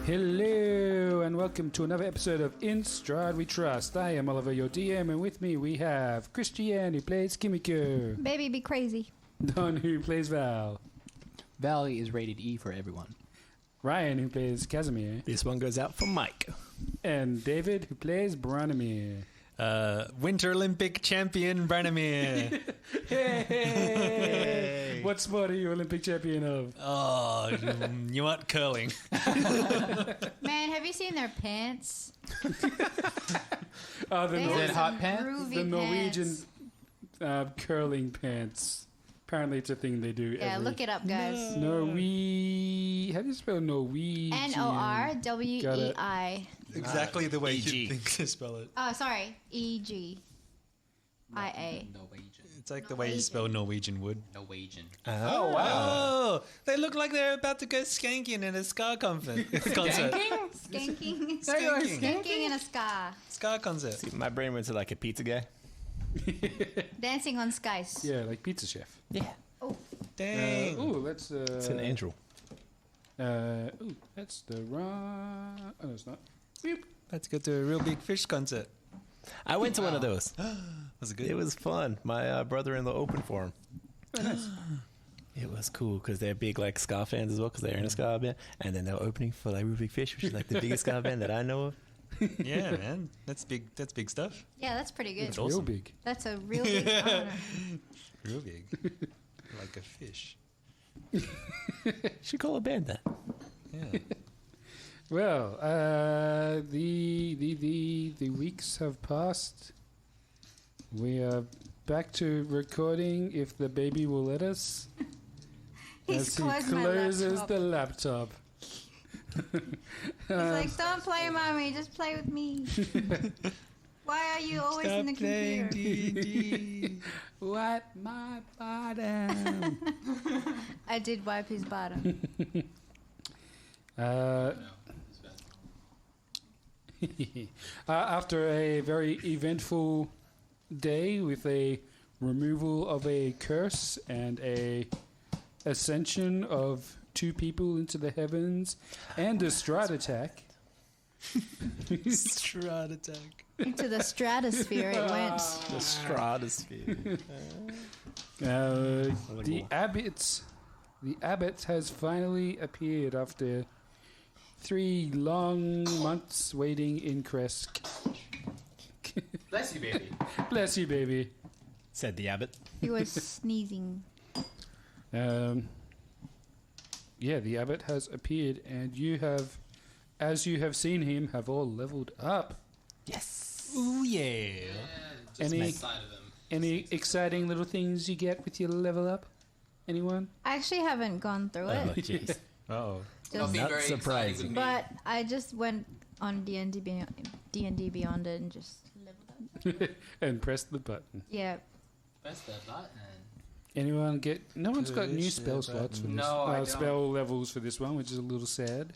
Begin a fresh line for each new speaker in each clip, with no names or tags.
Hello and welcome to another episode of In Stride We Trust. I am Oliver, your DM, and with me we have Christian, who plays Kimiko.
Baby, be crazy.
Don, who plays Val.
Valley is rated E for everyone.
Ryan, who plays Casimir.
This one goes out for Mike.
And David, who plays Branimir.
Winter Olympic champion Branimir.
Hey! What sport are you Olympic champion of?
Oh, you want curling?
Man, have you seen their pants?
Oh,
They
Is
have
it
some
hot pants?
groovy
the Norwegian
pants.
curling pants. Apparently it's a thing they do
Yeah,
every...
look it up, guys.
How do you spell Norwegian?
Norwei.
Exactly the way
EG.
you think to spell it.
Oh, sorry. EGIA.
Norwegian.
It's like the way you spell Norwegian wood.
Norwegian.
Oh, wow. They look like they're about to go skanking in a ska concert.
Skanking?
Skanking.
Skanking in a ska.
Ska concert.
My brain went to like a pizza guy.
Dancing on skies.
Yeah, like Pizza Chef.
Yeah.
Dang.
Let's...
It's an angel.
That's the wrong... Oh, no, it's not. Beep.
Let's go to a real big fish concert.
I went to one of those.
Was it good?
It was fun. My brother-in-law opened for him.
Oh, nice.
It was cool because they're big like ska fans as well because they're in a ska band. And then they were opening for like Real Big Fish, which is like the biggest ska band that I know of.
Yeah, man. That's big. That's big stuff.
Yeah, that's pretty good.
It's real big.
That's a real big honor.
Real big. Like a fish.
Should call a band that.
Yeah.
Well, the weeks have passed. We are back to recording if the baby will let us.
He's
As he
closed my
closes
laptop.
the laptop.
He's like, don't play, mommy. Just play with me. Why are you always in the computer?
D&D.
Wipe my bottom.
I did wipe his bottom.
After a very eventful day with a removal of a curse and a ascension of 2 people into the heavens and a stride attack.
Stride attack.
Into the stratosphere it went.
The stratosphere.
The abbot has finally appeared after 3 long months waiting in Krezk.
Bless you, baby.
Bless you, baby.
Said the abbot.
He was sneezing.
Yeah, the abbot has appeared, and you have, as you have seen him, have all leveled up.
Yes.
Ooh, yeah.
Any exciting little things you get with your level up? Anyone?
I actually haven't gone through
Oh,
it,
jeez.
Uh-oh.
just,
Not surprising.
but I just went on D&D Beyond it and just leveled up.
And press the button.
Yeah.
Press the button.
Anyone get... No one's got new
Push
spell
the
slots for
button.
this.
No, I don't.
Spell levels for this one, which is a little sad.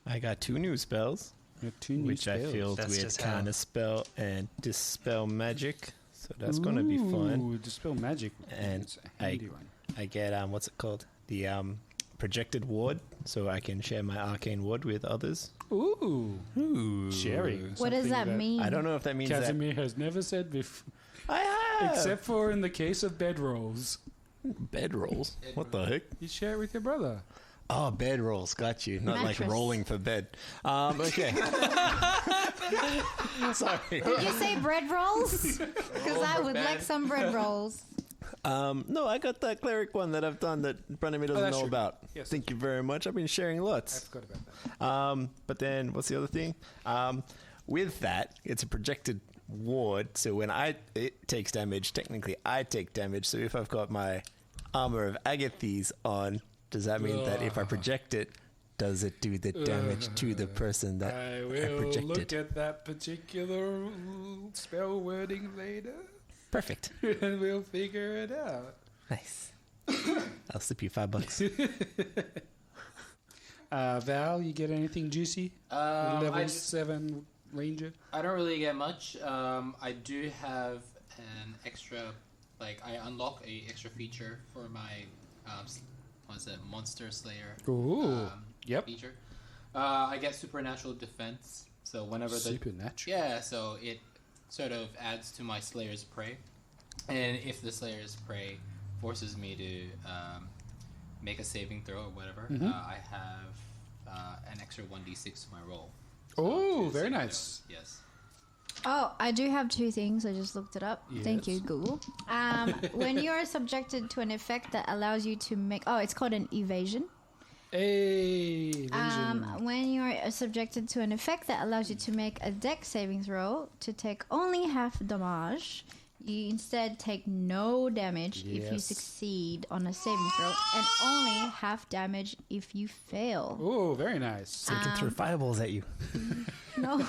I got 2 new spells,
You have 2 new
which I
spells.
feel
That's
with
just how-
kind of spell and dispel magic. So that's going to be fun.
Ooh, dispel magic.
And
It's a handy one.
I get what's it called? The projected ward, so I can share my arcane ward with others.
Ooh.
Ooh.
Sharing.
What does that mean?
I don't know if that means that
Casimir has never said before,
I have
except for in the case of bedrolls.
bed rolls. What the heck?
You share it with your brother.
Oh, bed rolls. Got you. Not like
Mattress.
rolling for bed. Okay. Sorry.
Did you say bread rolls? Because I would like some bread rolls.
No, I got that cleric one that I've done that Branimir doesn't
that's
know
true.
about.
Yes.
Thank you very much. I've been sharing
I
lots.
forgot about that.
But then, what's the other thing? With that, it's a projected ward, so when it takes damage, technically I take damage. So if I've got my armor of Agathes on, does that mean that if I project it, does it do the damage to the person that
I
I
will
projected?
look at that particular spell wording later,
Perfect.
and we'll figure it out.
Nice. I'll slip you $5.
Val, you get anything juicy? Level 7 ranger?
I don't really get much. I do have an extra, like I unlock a extra feature for my, what's it, Monster Slayer
Ooh. Yep.
feature. I get supernatural defense. So whenever
Supernatural.
yeah, so it sort of adds to my Slayer's Prey, and if the Slayer's Prey forces me to make a saving throw or whatever, I have an extra 1d6 to my roll.
Oh,
to
very
saving
nice.
throw. Yes.
Oh, I do have 2 things. I just looked it up. Thank
Yes.
you, Google. When you are subjected to an effect that allows you to make... Oh, it's called an evasion.
Hey,
When you are subjected to an effect that allows you to make a dex saving throw to take only half damage, you instead take no damage if you
Yes.
succeed on a saving throw, and only half damage if you fail.
Oh, very nice.
So you can throw fireballs at you.
No,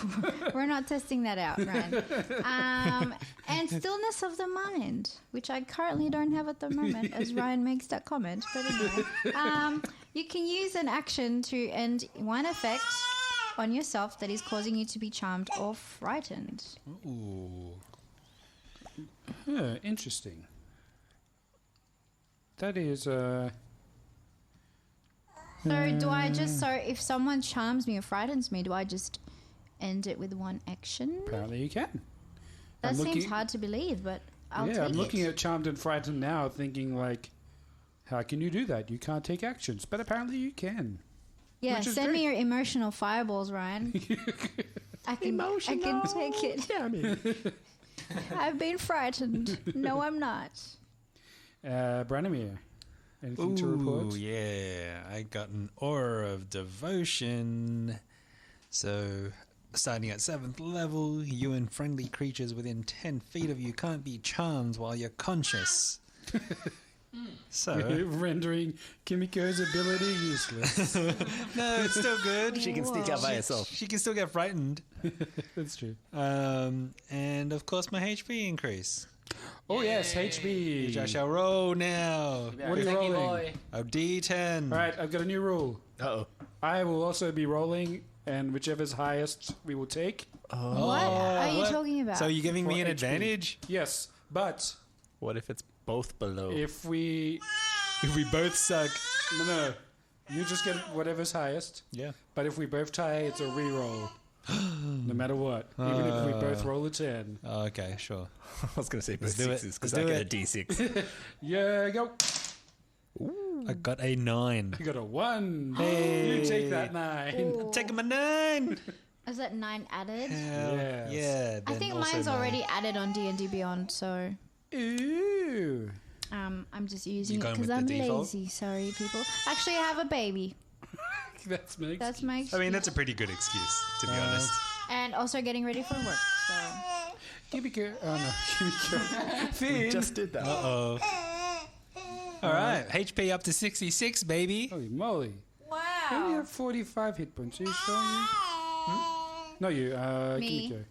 we're not testing that out, Ryan. And stillness of the mind, which I currently don't have at the moment, as Ryan makes that comment. But anyway, you can use an action to end one effect on yourself that is causing you to be charmed or frightened.
Ooh. Huh, interesting. That is,
So do I just, so if someone charms me or frightens me, do I just end it with one action?
apparently you can.
That
I'm
seems
looking-
hard to believe, but I'll take
I'm looking
it.
at Charmed and Frightened now, thinking like, how can you do that? You can't take actions, but apparently you can.
Yeah,
which is
send me
great.
your emotional fireballs, Ryan. I can take it.
Damn it.
I've been frightened. No, I'm not.
Branimir, anything to report?
Ooh, yeah. I got an Aura of Devotion. So, starting at 7th level, you and friendly creatures within 10 feet of you can't be charmed while you're conscious. So,
Rendering Kimiko's ability useless.
no, it's still good.
She can sneak out by herself.
She can still get frightened.
That's true.
And of course, my HP increase,
Oh yes, HP.
which I shall roll now.
What are you
Techie
rolling?
boy.
A D10.
All right, I've got a new rule.
Uh-oh.
I will also be rolling, and whichever's highest we will take.
What are you
what?
talking about?
So you're giving me
For
an
HP.
advantage?
Yes, but
What if it's both below?
if we
If we both suck.
no, you just get whatever's highest.
Yeah.
But if we both tie, it's a re-roll. No matter what, even if we both roll a 10.
Oh, okay, sure.
I was going to say both
do it.
sixes because
Let's
I
do
get
it.
a D6.
Yeah, go.
I got a 9.
You got a 1.
Hey.
You take that 9.
Ooh.
Take my 9.
Is that 9 added?
Yes.
Yeah.
I
then
think
also
mine's
nine.
already added on D&D Beyond, so
Ooh.
I'm just using
You
it
going
because
with
I'm
the default?
lazy. Sorry, people. Actually, I have a baby.
That's makes.
That's my excuse.
I mean, that's a pretty good excuse, to be honest.
And also getting ready for work. So
Kimiko. Oh no, Kimiko.
We
Finn.
just did that.
Uh-oh. All right. HP up to 66, baby.
Holy moly. You only
wow.
have 45 hit points. Are you sure you? No, you.
Me.
Kimiko.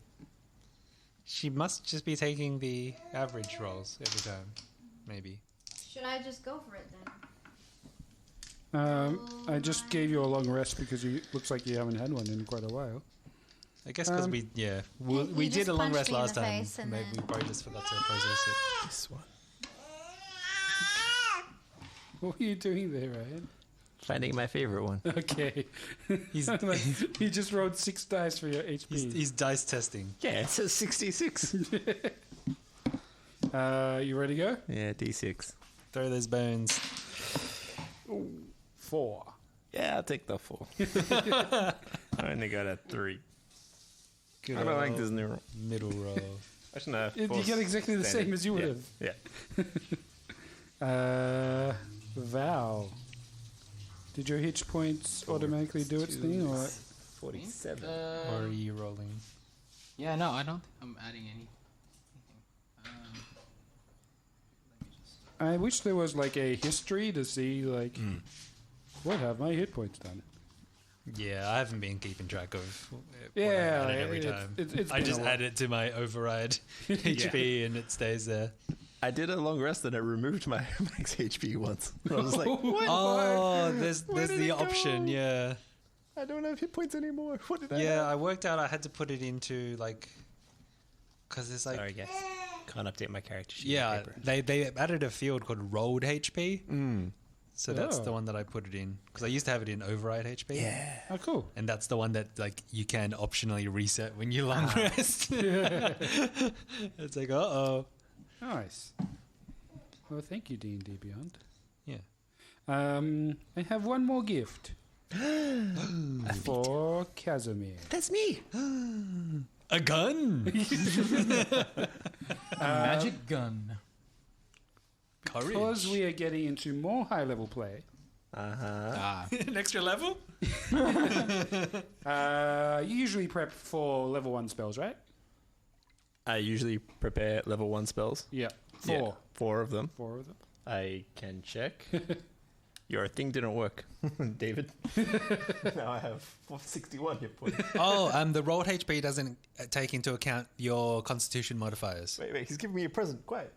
She must just be taking the average rolls every time. Maybe.
Should I just go for it then?
I just gave you a long rest because you looks like you haven't had one in quite a while.
I guess because we
You
did
just
a long
punched
rest
me in
last
the
time.
face and
Maybe
then-
we probably just forgot to process it.
This one.
What were you doing there, Ryan?
Finding my favorite one.
Okay.
He's
You just rolled 6 dice for your HP.
he's dice testing.
Yeah, it says 66.
You ready to go?
Yeah, D6.
Throw those bones.
4.
Yeah, I'll take the 4. I only got a 3.
Good
I don't like
old
this new roll.
middle roll.
I shouldn't have.
You
forced
get exactly the
standing.
same as you would
Yeah.
have.
Yeah.
Val. Did your hit points automatically do its thing, or
47.
Or are you rolling?
Yeah, no, I don't think I'm adding anything. Let me just.
I wish there was like a history to see like what have my hit points done.
Yeah, I haven't been keeping track of what
Yeah,
I added every
it's-
time.
it's
I
been
just
a while.
add it to my override HP and it stays there.
I did a long rest and it removed my max HP once. I was like, what?
Oh, there's
Where did
the
it go?
option, yeah.
I don't have hit points anymore. What did I
Yeah,
have?
I worked out I had to put it into like, because there's like,
Sorry, guys. Can't update my character sheet.
yeah,
on paper.
they added a field called rolled HP. So that's the one that I put it in because I used to have it in override HP.
Yeah.
Oh, cool.
And that's the one that like you can optionally reset when you long rest. It's like,
Nice. Well, thank you, D&D Beyond.
yeah.
I have one more gift for Casimir.
That's me.
A gun.
Magic gun.
Courage.
Because we are getting into more high-level play,
An extra level.
you usually prep for level 1 spells, right?
I usually prepare level 1 spells.
Yeah.
Yeah, 4 of them.
4 of them.
I can check. Your thing didn't work, David. Now I have 461 hit points.
The rolled HP doesn't take into account your Constitution modifiers.
Wait, he's giving me a present. Quiet.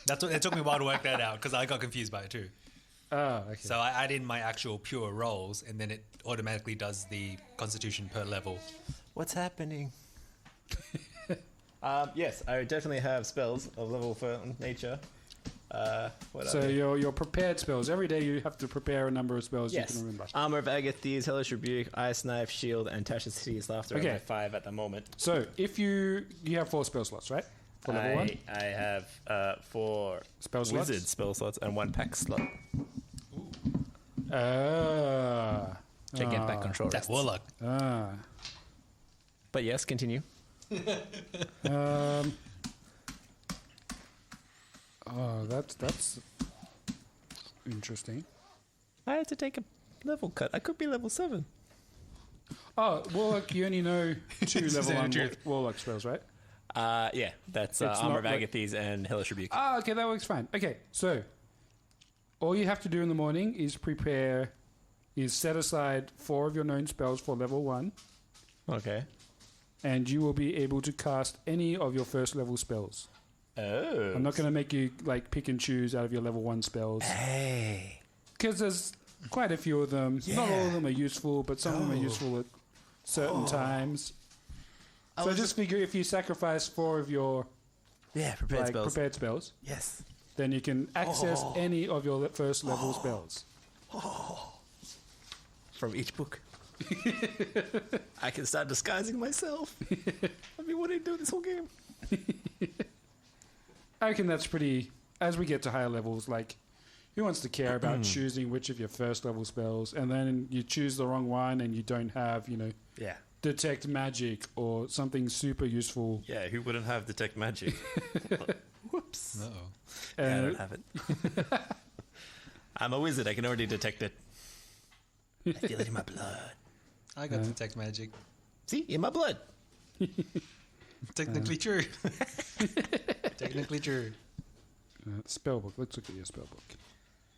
That's what it took me a while to work that out because I got confused by it too.
Oh, okay.
So I add in my actual pure rolls, and then it automatically does the Constitution per level.
What's happening? Yes, I definitely have spells of level 4 nature. What
So
are they?
your prepared spells. Every day you have to prepare a number of spells
Yes.
you can remember.
Armor of Agathis, Hellish Rebuke, Ice Knife, Shield, and Tasha's Hideous Laughter are
Okay.
my 5 at the moment.
So if you have 4 spell slots, right? For level 1?
I have 4
Spell slots?
wizard spell slots and 1 pack slot. Check get back control.
That
rests.
warlock.
But yes, continue.
That's interesting.
I had to take a level cut. I could be level 7.
Oh, Warlock, you only know 2 level
Is that
1
true?
Warlock spells, right?
Yeah, that's
It's
Armor of
not like-
Agathis and Hellish Rebuke.
Ah, okay, that works fine. Okay, so all you have to do in the morning is set aside 4 of your known spells for level 1,
Okay.
and you will be able to cast any of your first level spells.
Oh.
I'm not going to make you like pick and choose out of your level 1 spells
Hey.
because there's quite a few of them. Not all of them are useful, but some of them are useful at certain times. So just figure if you sacrifice 4 of your
Yeah, prepared spells.
prepared spells,
Yes.
then you can access any of your first level spells.
From each book. I can start disguising myself. I've been wanting to do this whole game.
I reckon that's pretty. As we get to higher levels, like, who wants to care about choosing which of your first level spells, and then you choose the wrong one, and you don't have,
Yeah.
detect magic or something super useful.
Yeah, who wouldn't have detect magic? Whoops.
Uh-oh.
Yeah, I
And
don't have it. I'm a wizard. I can already detect it. I feel it in my blood.
I got detect magic.
See? In my blood.
Technically true. Technically true.
spellbook. Let's look at your spellbook.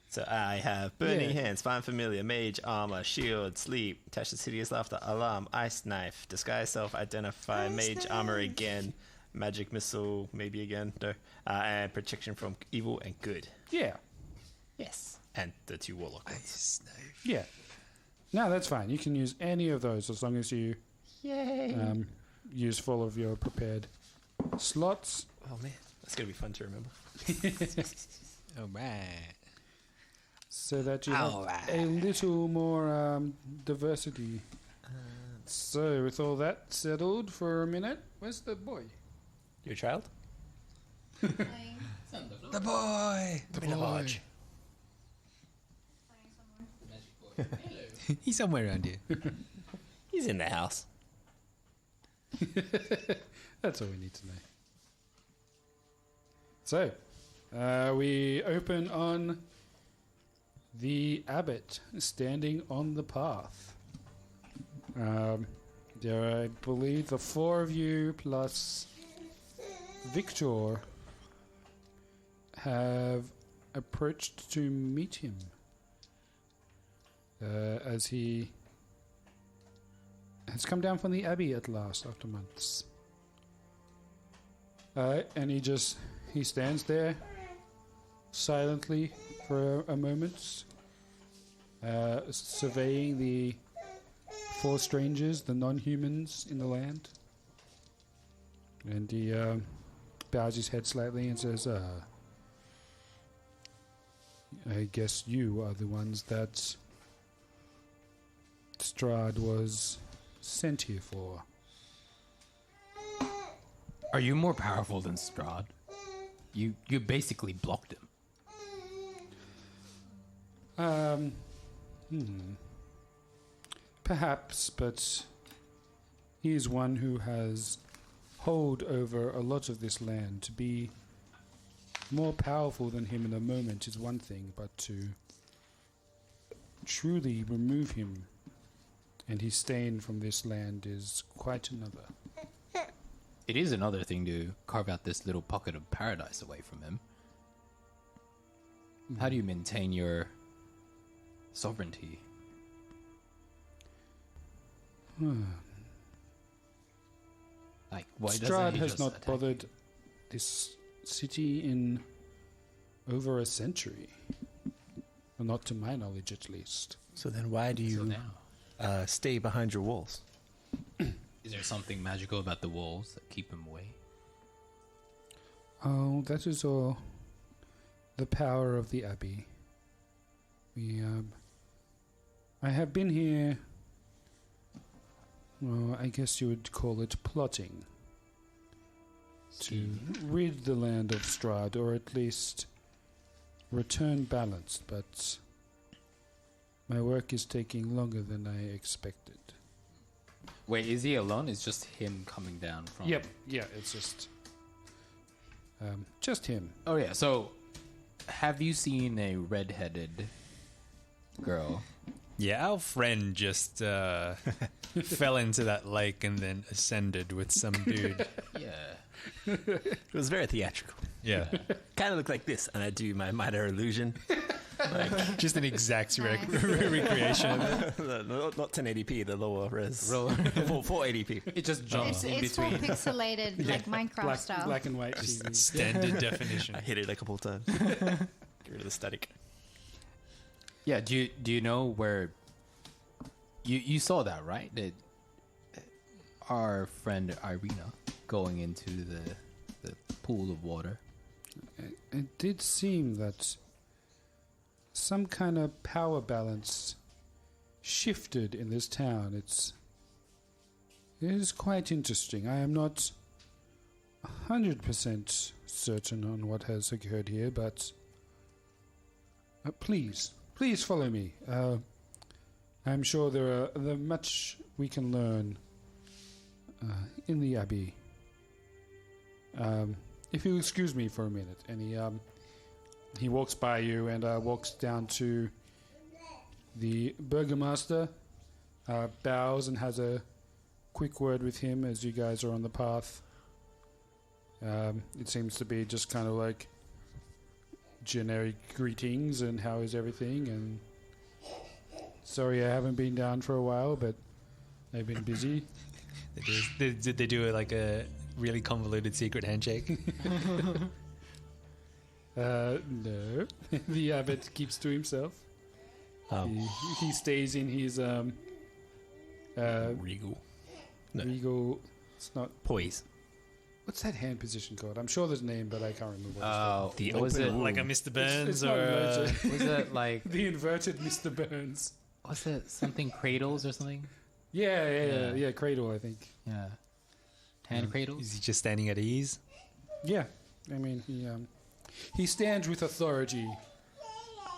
So I have Burning
Yeah.
Hands, Find Familiar, Mage Armor, Shield, Sleep, Tasha's Hideous Laughter, Alarm, Ice Knife, Disguise Self, Identify, Mage Armor again, Magic Missile, maybe again, no, and Protection from Evil and Good.
Yeah.
Yes. And the 2 Warlock ones.
Yeah. No, that's fine. You can use any of those as long as you use full of your prepared slots.
Oh man, that's going to be fun to remember.
All right.
So that you have a little more diversity. So, with all that settled for a minute, where's the boy?
Your child?
The boy.
The boy.
Magic boy. Hello.
He's somewhere around here.
He's in the house.
That's all we need to know. So, we open on the abbot standing on the path. There, I believe, the 4 of you plus Victor have approached to meet him as he has come down from the Abbey at last after months. And he stands there silently for a moment, surveying the 4 strangers, the non-humans in the land. And he bows his head slightly and says, I guess you are the ones that Strahd was sent here for.
Are you more powerful than Strahd? You basically blocked him.
Perhaps, but he is one who has hold over a lot of this land. To be more powerful than him in a moment is one thing, but to truly remove him and his stain from this land is quite another.
It is another thing to carve out this little pocket of paradise away from him. How do you maintain your sovereignty? Like, why doesn't
Strahd
he
has
just
not
attack
bothered this city in over a century. Well, not to my knowledge, at least.
So then why do
you? So
you
now,
stay behind your walls?
is there something magical about the walls that keep him away?
Oh, that is all the power of the Abbey. I have been here, well, I guess you would call it plotting, to rid the land of Strahd, or at least return balanced, but my work is taking longer than I expected.
Wait, is he alone? It's just him coming down from...
Yep, yeah, it's just him.
Oh, yeah, so have you seen a red-headed girl?
Yeah, our friend just fell into that lake and then ascended with some dude.
Yeah.
It was very theatrical.
Yeah.
Kind of looked like this, and I do my minor illusion. Like,
Just an exact
Nice.
recreation of it.
not 1080p, the lower res.
Roll.
480p.
It just jumps in
It's all
between.
pixelated, like Minecraft style.
Black and white
Just
TV.
standard definition.
I hit it a couple of times. Get rid of the static.
Yeah, do you know where... You saw that, right? That our friend Irina going into the pool of water.
It did seem that some kind of power balance shifted in this town. It is quite interesting. I am not 100% certain on what has occurred here, but please follow me. I'm sure there much we can learn in the Abbey. If you'll excuse me for a minute, and he walks by you and walks down to the burgomaster, bows and has a quick word with him as you guys are on the path. It seems to be just kind of like generic greetings and how is everything, and sorry I haven't been down for a while, but I've been busy.
Did they do like a really convoluted secret handshake?
No. The abbot keeps to himself. He stays in his
Regal. No.
regal. It's not.
Poise.
What's that hand position called? I'm sure there's a name, but I can't remember what
Oh,
The
was
open
it
wound.
Like a Mr. Burns
it's not
or
inverted.
was it like
it's called. The inverted Mr. Burns.
was it something cradles or something?
Yeah. Cradle, I think.
Yeah, hand cradles.
is he just standing at ease?
Yeah, I mean he stands with authority.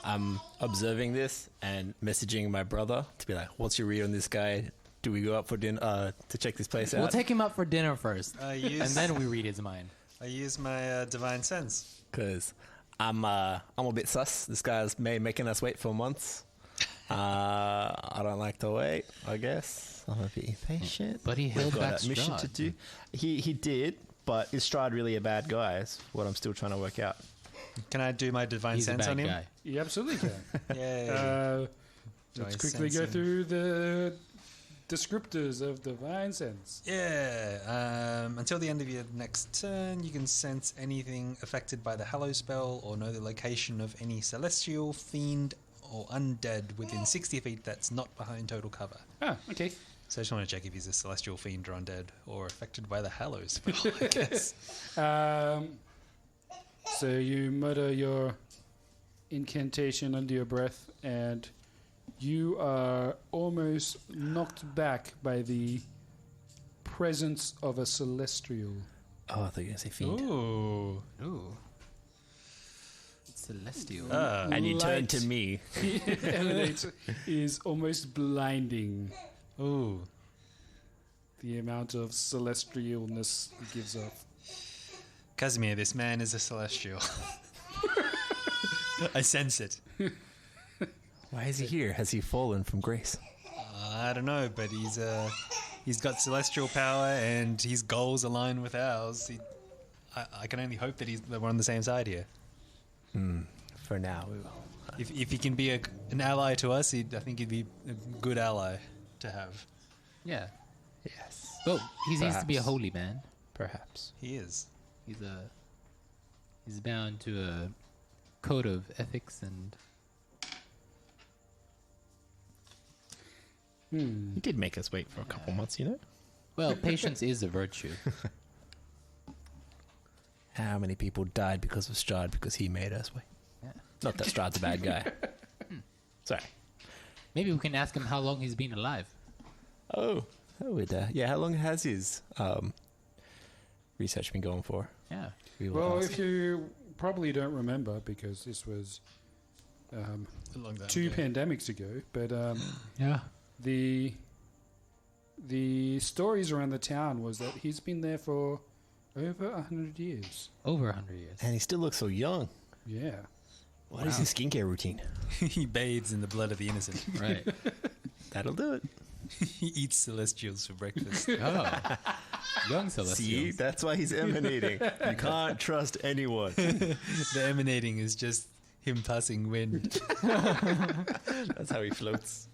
I'm observing this and messaging my brother to be like, what's your read on this guy? Do we go out for dinner to check this place
We'll
out?
take him out for dinner first,
I
and
use
then we read his mind.
I use my divine sense.
Because I'm a bit sus. This guy's making us wait for months. I don't like to wait, I guess. I'm a bit impatient.
But he
We've
held
got
back
a mission to
Strahd.
do. He did, but is Strahd really a bad guy? Is what I'm still trying to work out.
Can I do my divine
He's a
sense
bad
on him?
guy.
You absolutely can.
Yeah.
Let's
I
quickly
sense
go
him?
through the descriptors of divine sense.
Yeah. Until the end of your next turn, you can sense anything affected by the Hallow spell or know the location of any celestial, fiend, or undead within 60 feet that's not behind total cover.
Ah, okay.
So I just want to check if he's a celestial, fiend, or undead, or affected by the Hallow spell, I guess.
So you mutter your incantation under your breath, and you are almost knocked back by the presence of a celestial.
Oh, I thought you were going to say fiend.
Ooh.
Ooh. It's celestial.
And you turn
Light
to me.
emanates is almost blinding.
Ooh.
The amount of celestialness it gives off.
Casimir, this man is a celestial. I sense it.
Why is he here? Has he fallen from grace?
I don't know, but he's got celestial power and his goals align with ours. I can only hope that we're on the same side here.
For now, we will.
If he can be an ally to us, I think he'd be a good ally to have.
Yeah.
Yes.
Well, he needs to be a
Perhaps.
holy man.
Perhaps.
He is.
He's bound to a code of ethics and
He did make us wait for a couple months, you know?
well, patience is a virtue.
How many people died because of Strahd because he made us wait?
Yeah.
Not that Strahd's a bad guy. Sorry.
Maybe we can ask him how long he's been alive.
Oh, yeah. How long has his research been going for?
Yeah.
We will
Well,
ask.
if you probably don't remember, because this was
A long time
2
ago.
pandemics ago, but
Yeah.
the stories around the town was that he's been there for over 100 years.
Over 100 years.
And he still looks so young.
Yeah.
What is his skincare routine?
He bathes in the blood of the innocent.
Right.
That'll do it.
He eats celestials for breakfast.
Oh. Young
See,
celestials.
that's why he's emanating. You can't trust anyone.
The emanating is just him passing wind.
That's how he floats.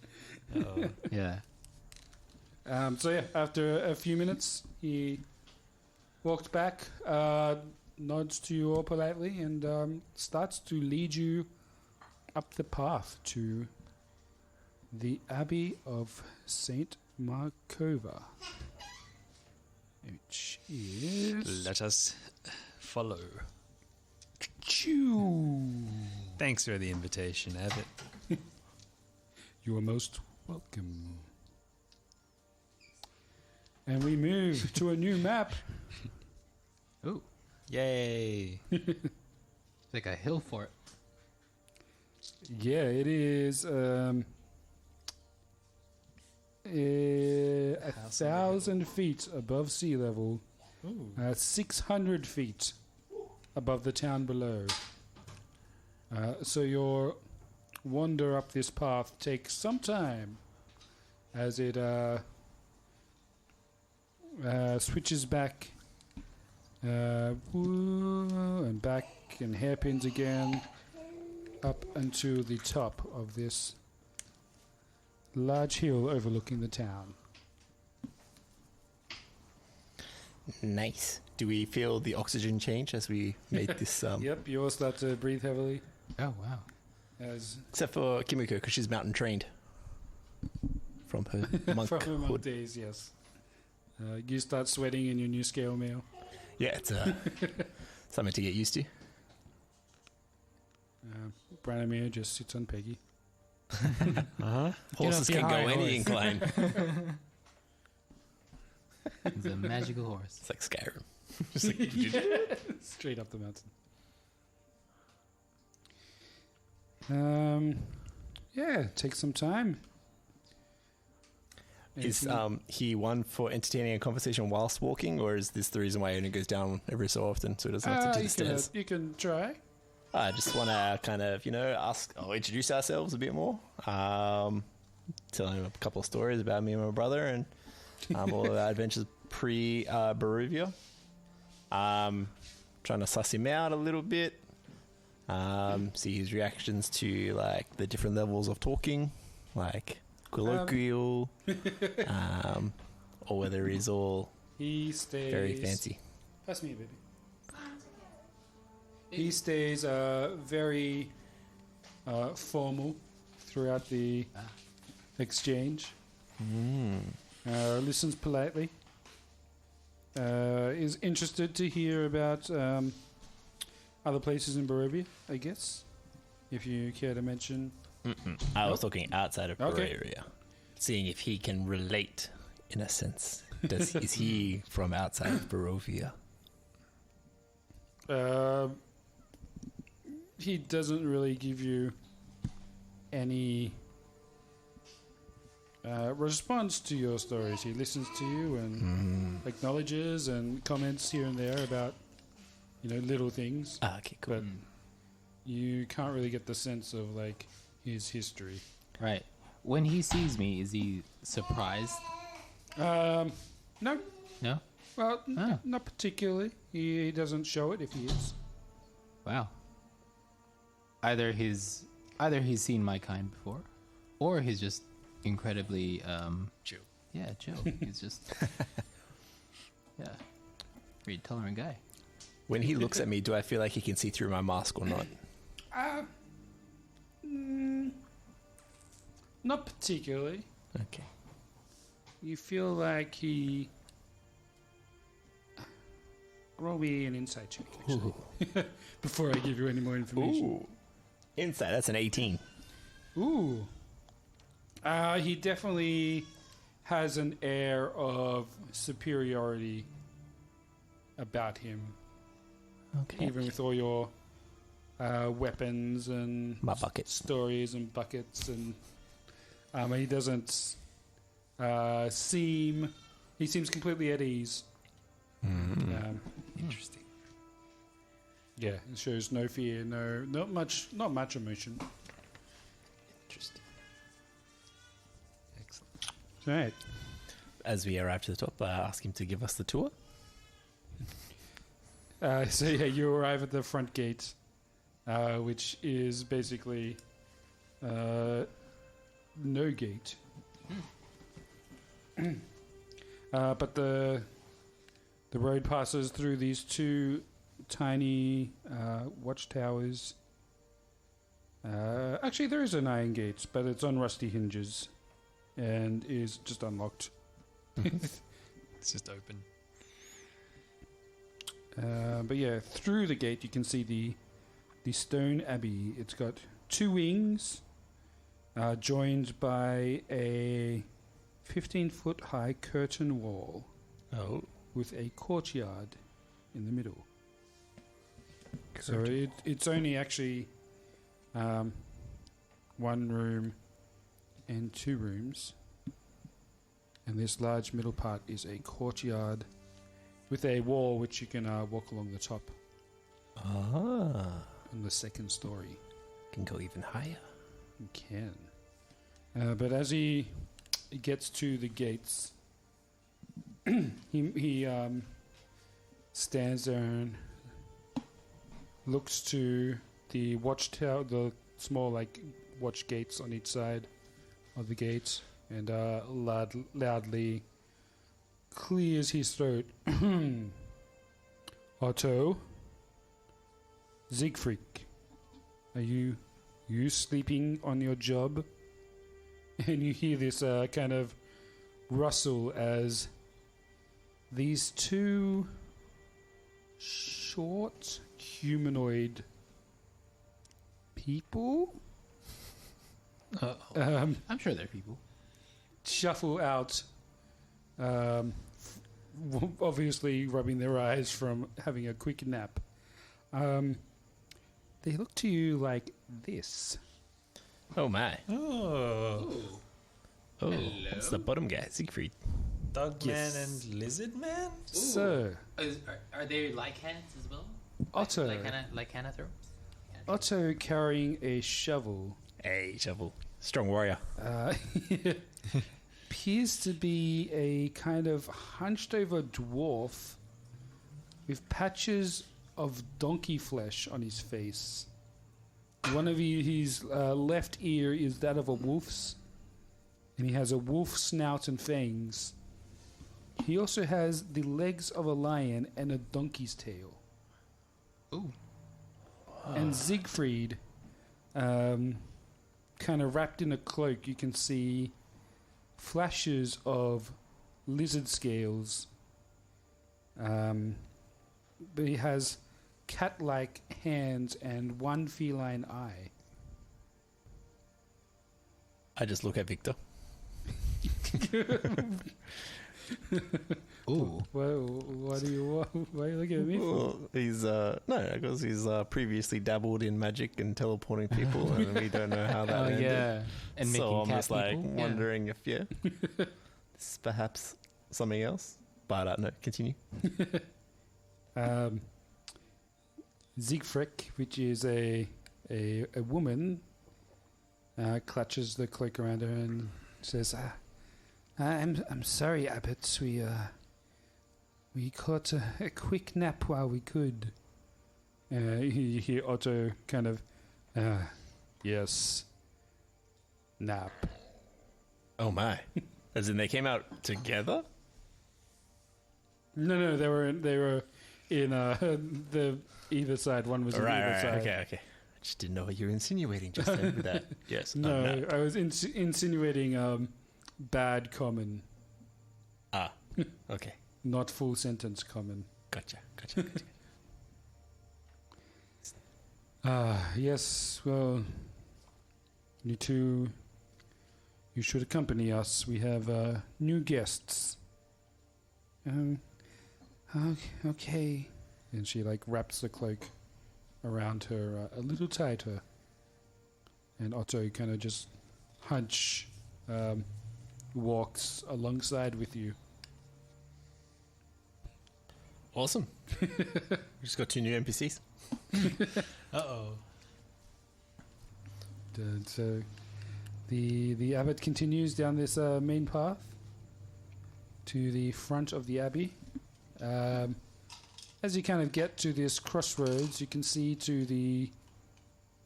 Oh.
Yeah.
So yeah, after a few minutes, he walked back, nods to you all politely, and starts to lead you up the path to the Abbey of Saint Markova, which is
Let us follow.
Choo.
Thanks for the invitation, Abbott.
You are most welcome. And we move to a new map.
Ooh.
Yay.
It's like a hill fort.
Yeah, it is 1,000 feet above sea level, 600 feet above the town below. So your wander up this path takes some time as it switches back and back and hairpins again up until the top of this large hill overlooking the town.
Nice. Do we feel the oxygen change as we make this?
Yep, you all start to breathe heavily
Oh, wow.
as
Except for Kimiko, because she's mountain trained from her monk
from her monk
hood.
days, yes. You start sweating in your new scale mail.
Yeah, it's something to get used to.
Branimir just sits on Peggy.
Horses
off your
can go
high
any
horse.
incline.
He's a magical horse.
It's like Skyrim. Just like,
Straight up the mountain. Yeah, take some time.
is
Anything-
he one for entertaining a conversation whilst walking, or is this the reason why he only goes down every so often so he doesn't have to do the stairs?
you can try.
I just want to kind of, introduce ourselves a bit more. Tell him a couple of stories about me and my brother and all of our adventures pre-Baruvia. Trying to suss him out a little bit. See his reactions to, like, the different levels of talking, like colloquial, or whether he's all
He stays
very fancy.
Pass me, baby. He stays very formal throughout the exchange. Listens politely. Is interested to hear about other places in Barovia, I guess. if you care to mention.
I was talking outside of
Okay.
Barovia, seeing if he can relate in a sense. Is he from outside of Barovia?
He doesn't really give you any response to your stories. He listens to you and acknowledges and comments here and there about, little things.
Okay, cool.
But you can't really get the sense of, like, his history.
Right. When he sees me, is he surprised?
No.
No?
Well,
Ah.
not particularly. He doesn't show it if he is.
Wow. Either he's seen my kind before, or he's just incredibly
Chill.
Yeah, chill. He's just pretty tolerant guy.
When he looks at me, do I feel like he can see through my mask or not?
Not particularly.
Okay.
You feel like he... Roll me an insight check, actually. Before I give you any more information.
Ooh. Insight, that's an 18.
Ooh. He definitely has an air of superiority about him.
Okay.
Even with all your weapons and
My bucket.
stories and buckets, and he doesn't seem... He seems completely at ease.
Interesting.
Yeah, it shows no fear, not much emotion.
Interesting. Excellent.
Right.
As we arrive to the top, I ask him to give us the tour.
So yeah, you arrive at the front gate, which is basically no gate. But the road passes through these two tiny watchtowers. Actually, there is an iron gate, but it's on rusty hinges and is just unlocked.
It's just open.
But yeah, through the gate you can see the stone abbey. It's got two wings, joined by a 15-foot high curtain wall.
Oh.
With a courtyard in the middle. So it's only actually one room and two rooms. And this large middle part is a courtyard with a wall which you can walk along the top
Ah.
on the second story.
Can go even higher.
You can. But as he gets to the gates, he stands there and looks to the watchtower, the small watch gates on each side of the gate, and loudly clears his throat. Otto, Siegfried, are you sleeping on your job? And you hear this kind of rustle as these two short humanoid people
I'm sure there are people.
shuffle out, obviously rubbing their eyes from having a quick nap. They look to you like this.
Oh my.
Oh.
Oh, it's the bottom guy, Siegfried.
Dog
Yes.
man and lizard man?
So,
Are they lycans as well?
Otto.
Lycanthropes?
Otto carrying a shovel
Hey, shovel. Strong warrior.
appears to be a kind of hunched over dwarf with patches of donkey flesh on his face. One of his left ear is that of a wolf's, and he has a wolf snout and fangs. He also has the legs of a lion and a donkey's tail.
Ooh.
And Siegfried, kind of wrapped in a cloak, you can see flashes of lizard scales. But he has cat-like hands and one feline eye.
I just look at Victor.
Ooh.
Why are you looking at me?
Well, he's because he's previously dabbled in magic and teleporting people, and we don't know how that
Oh
ended.
yeah.
And
so
making
I'm
cat
just like
people?
wondering if this is perhaps something else. But no, continue.
Siegfried, which is a woman, clutches the cloak around her and says, "I'm sorry, Abbot. We caught a quick nap while we could." You hear Otto kind of, yes, nap.
Oh my! As in they came out together.
No, they were in the either side. One was on either side.
Okay. I just didn't know what you were insinuating just then with that. Yes.
No, I was insinuating bad common,
Ah. Okay.
not full sentence common.
Gotcha.
Yes, well, you two, you should accompany us. We have new guests. Okay. And she wraps the cloak around her a little tighter. And Otto kind of just walks alongside with you.
Awesome. We just got 2 new NPCs.
Uh-oh.
So the abbot continues down this main path to the front of the abbey. As you kind of get to this crossroads, you can see to the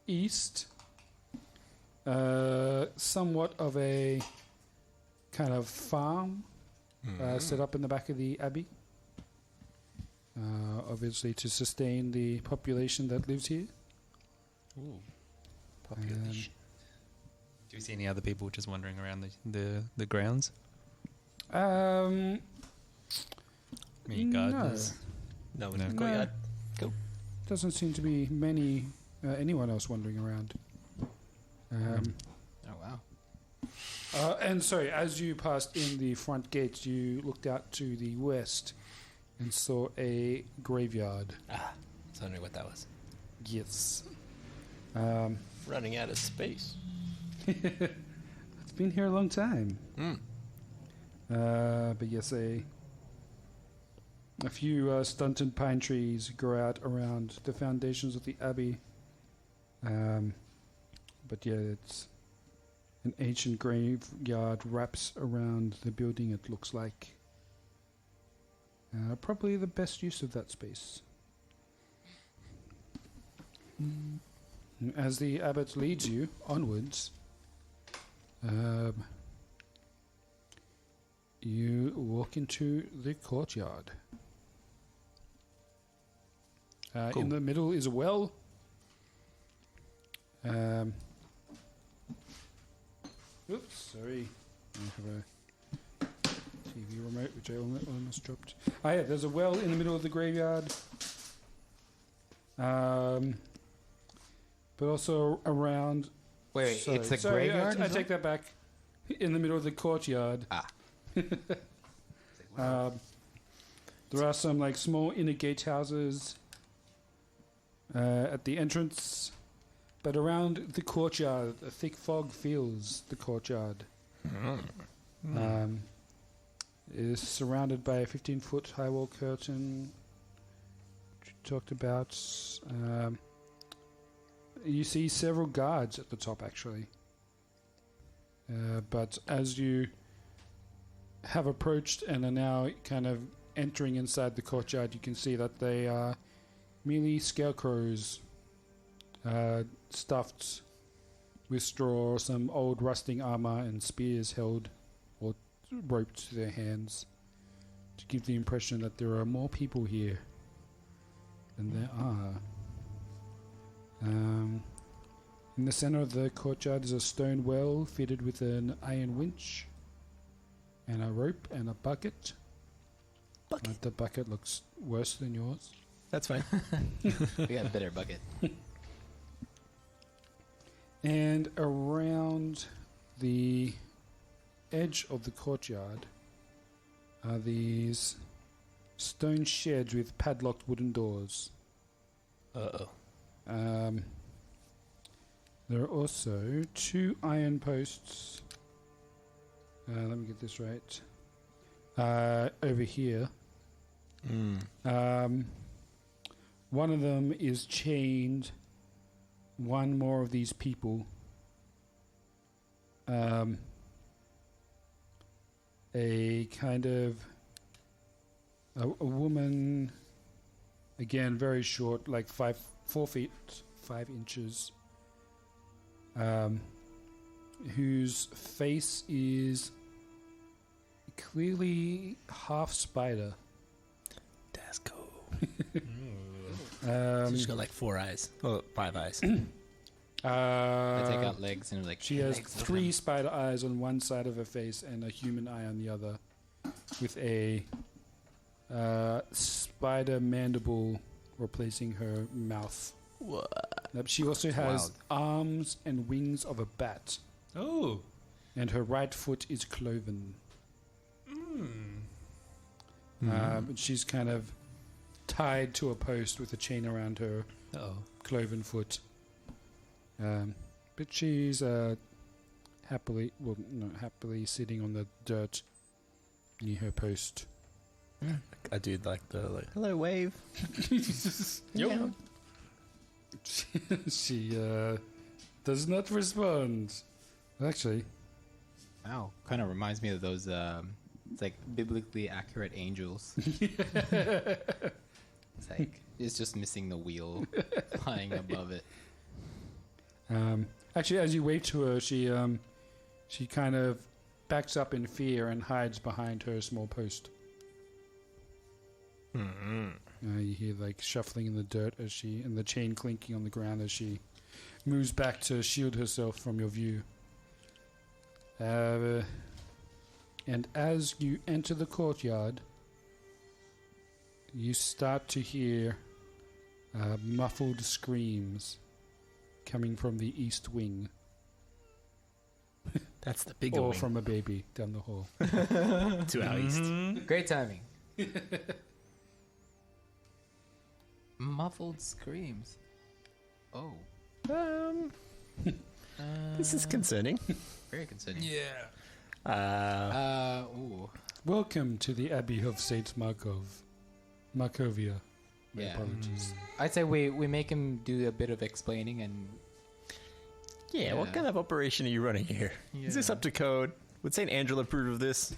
east somewhat of a kind of farm set up in the back of the abbey. Obviously to sustain the population that lives here.
Ooh. Population. Do you see any other people just wandering around the grounds?
No.
Any gardeners?
No,
No.
we've got yard. Cool.
Doesn't seem to be anyone else wandering around.
Oh wow.
And sorry, as you passed in the front gate, you looked out to the west and saw a graveyard.
Ah, so I don't know what that was.
Yes.
Running out of space.
It's been here a long time. But yes, a few stunted pine trees grow out around the foundations of the abbey. But yeah, it's an ancient graveyard wraps around the building, it looks like. Probably the best use of that space. As the abbot leads you onwards, you walk into the courtyard.
Cool.
In the middle is a well. Oops, sorry. I have a TV remote, which I almost dropped. Yeah, there's a well in the middle of the graveyard. But also around...
Wait, it's a
sorry,
graveyard?
I take that back. In the middle of the courtyard. There are some small inner gatehouses at the entrance, but around the courtyard, a thick fog fills the courtyard. It is surrounded by a 15-foot high wall curtain, which we talked about. You see several guards at the top, actually. But as you have approached and are now kind of entering inside the courtyard, you can see that they are merely scarecrows stuffed with straw, some old rusting armor and spears held or roped to their hands to give the impression that there are more people here than there are. In the center of the courtyard is a stone well fitted with an iron winch and a rope and a bucket. The bucket looks worse than yours.
That's fine.
We got a better bucket.
And around the edge of the courtyard are these stone sheds with padlocked wooden doors.
Uh-oh.
There are also 2 iron posts. Let me get this right. Over here. One of them is chained. One more of these people. A kind of a woman, again very short, like 4 feet 5 inches, whose face is clearly half spider.
Let's go.
Um,
She's got like 4 eyes. Well, 5 eyes.
I take out legs and like
She has
legs,
3 spider eyes on one side of her face and a human eye on the other, with a spider mandible replacing her mouth.
What?
She also has arms and wings of a bat,
Oh.
and her right foot is cloven. And she's kind of tied to a post with a chain around her cloven foot. But she's happily sitting on the dirt near her post.
I do like the hello wave.
Yo. She does not respond. Actually,
Wow, kind of reminds me of those. It's like biblically accurate angels. It's like it's just missing the wheel, flying above it.
actually, as you wave to her, she kind of backs up in fear and hides behind her small post. You hear like shuffling in the dirt as she, and the chain clinking on the ground as she moves back to shield herself from your view. And as you enter the courtyard, you start to hear muffled screams coming from the east wing,
That's the bigger
or
wing.
from a baby down the hall.
To our east.
Great timing. Muffled screams. Oh,
This is concerning.
very concerning.
Yeah.
Ooh.
Welcome to the Abbey of Saint Markovia. My
Yeah.
apologies.
I'd say we make him do a bit of explaining and
Yeah, what
Yeah.
kind of operation are you running here? Is this
Yeah.
up to code? Would St. Angela approve of this?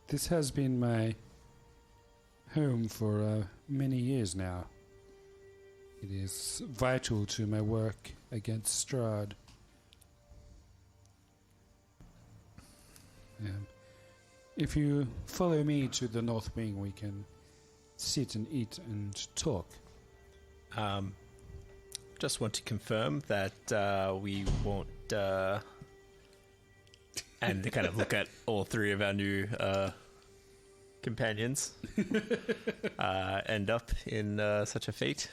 This has been my home for many years now. It is vital to my work against Strahd. If you follow me to the North Wing, we can sit and eat and talk.
Just want to confirm that we won't, and to kind of look at all 3 of our new companions, end up in such a fate.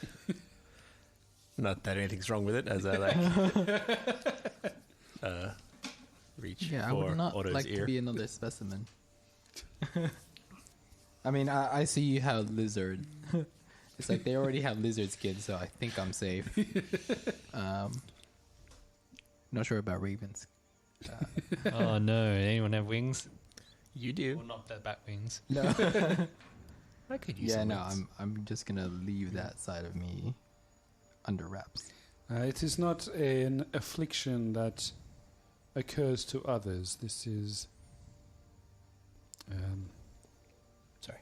Not that anything's wrong with it, as I like reach
yeah, I
for
would not
Otto's
like
ear.
to be another specimen. I mean, I see you have lizard. It's like they already have lizard skin, so I think I'm safe. Not sure about ravens.
Oh no! Anyone have wings?
You do.
Well, not the bat wings.
No.
I could use
Yeah,
some
no,
wings.
I'm just gonna leave that side of me under wraps.
It is not an affliction that occurs to others. This is...
Sorry.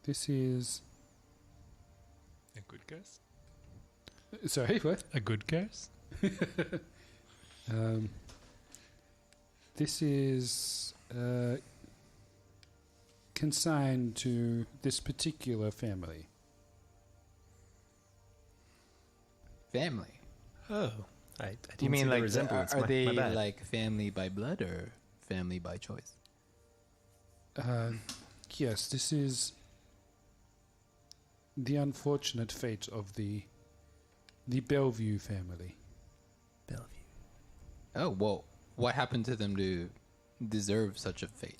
This is...
A good curse.
Sorry, what?
A good curse.
This is consigned to this particular family.
Family.
Oh, I didn't
You
see
mean
the
like
resemblance.
are
My
they
bad.
like family by blood or family by choice?
Yes, this is the unfortunate fate of the The Bellevue family.
Bellevue.
Oh, well, what happened to them to deserve such a fate?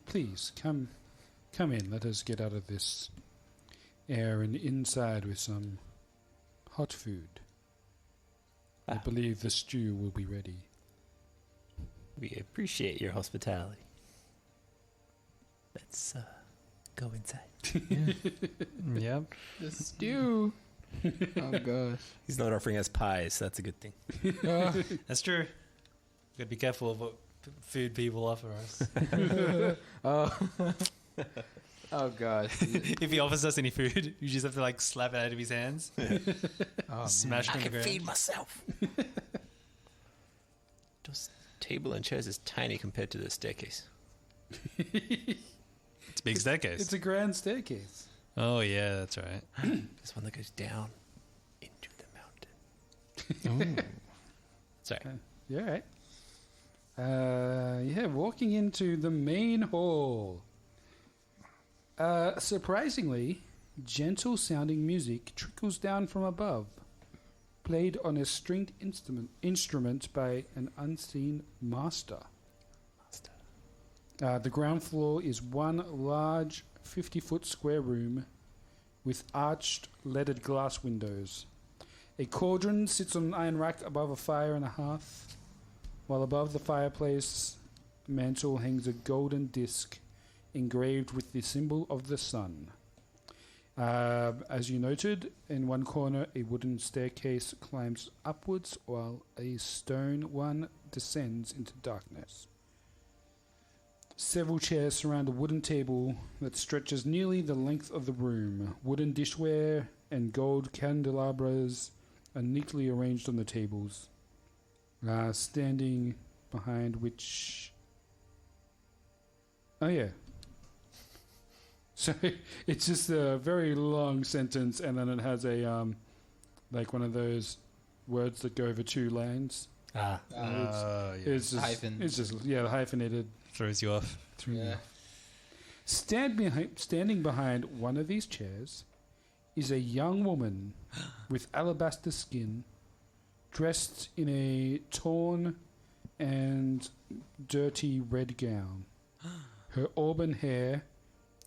Please come in. Let us get out of this air and inside with some hot food. I believe the stew will be ready.
We appreciate your hospitality. Let's go inside.
Yep.
The stew. Oh gosh.
He's not offering us pies. That's a good thing.
That's true. Gotta be careful of what food people offer us.
Oh gosh.
If he offers us any food, you just have to like slap it out of his hands, smash it on the ground.
myself. This table and chairs is tiny compared to the staircase.
It's a big staircase.
It's a grand staircase.
Oh yeah, that's right.
There's one that goes down into the mountain. Sorry.
Yeah, right. Walking into the main hall. Surprisingly, gentle sounding music trickles down from above, played on a stringed instrument by an unseen master. The ground floor is one large 50-foot square room with arched leaded glass windows. A cauldron sits on an iron rack above a fire and a hearth, while above the fireplace mantle hangs a golden disc engraved with the symbol of the sun. As you noted, in one corner a wooden staircase climbs upwards while a stone one descends into darkness. Several chairs surround a wooden table that stretches nearly the length of the room. Wooden dishware and gold candelabras are neatly arranged on the tables, standing behind which... Oh, yeah. So it's just a very long sentence, and then it has a, like one of those words that go over two lines.
Yeah.
It's just,
Hyphen.
It's just, yeah, the hyphenated...
Throws you off.
Yeah.
Standing behind one of these chairs is a young woman with alabaster skin, dressed in a torn and dirty red gown. Her auburn hair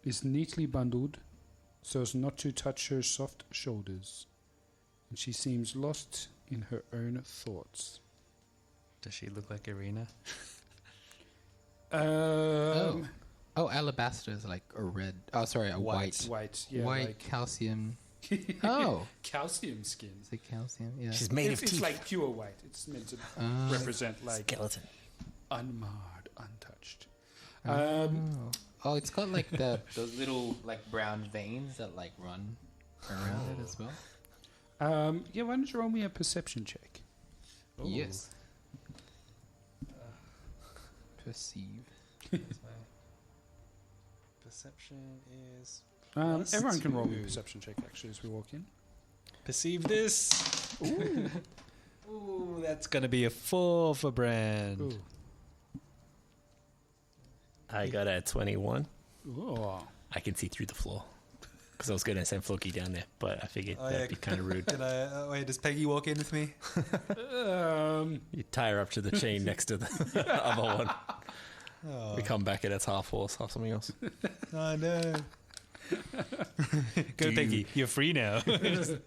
is neatly bundled so as not to touch her soft shoulders, and she seems lost in her own thoughts.
Does she look like Irina?
Oh, alabaster is like a red. Oh, sorry, a white.
White, yeah.
White
like
calcium. Oh,
calcium skin.
is it calcium? Yeah.
She's made of
It's
teeth.
like pure white. It's meant to represent like
Skeleton.
unmarred, untouched.
Oh, it's got like those little like brown veins that like run around it as well.
Yeah, why don't you roll me a perception check?
Yes. Perceive.
Perception is...
Everyone can roll me a perception check actually as we walk in.
Perceive this. Ooh. Ooh, that's going to be a 4 for Brand.
Ooh.
I got a 21.
Ooh.
I can see through the floor. Because I was going to send Floki down there, but I figured
Oh,
that'd
yeah.
be kind of rude.
Did I... wait, does Peggy walk in with me?
You tie her up to the chain next to the other one.
Oh,
We come back and it's half horse, half something else.
oh no. Go, Peggy. You're free now. Let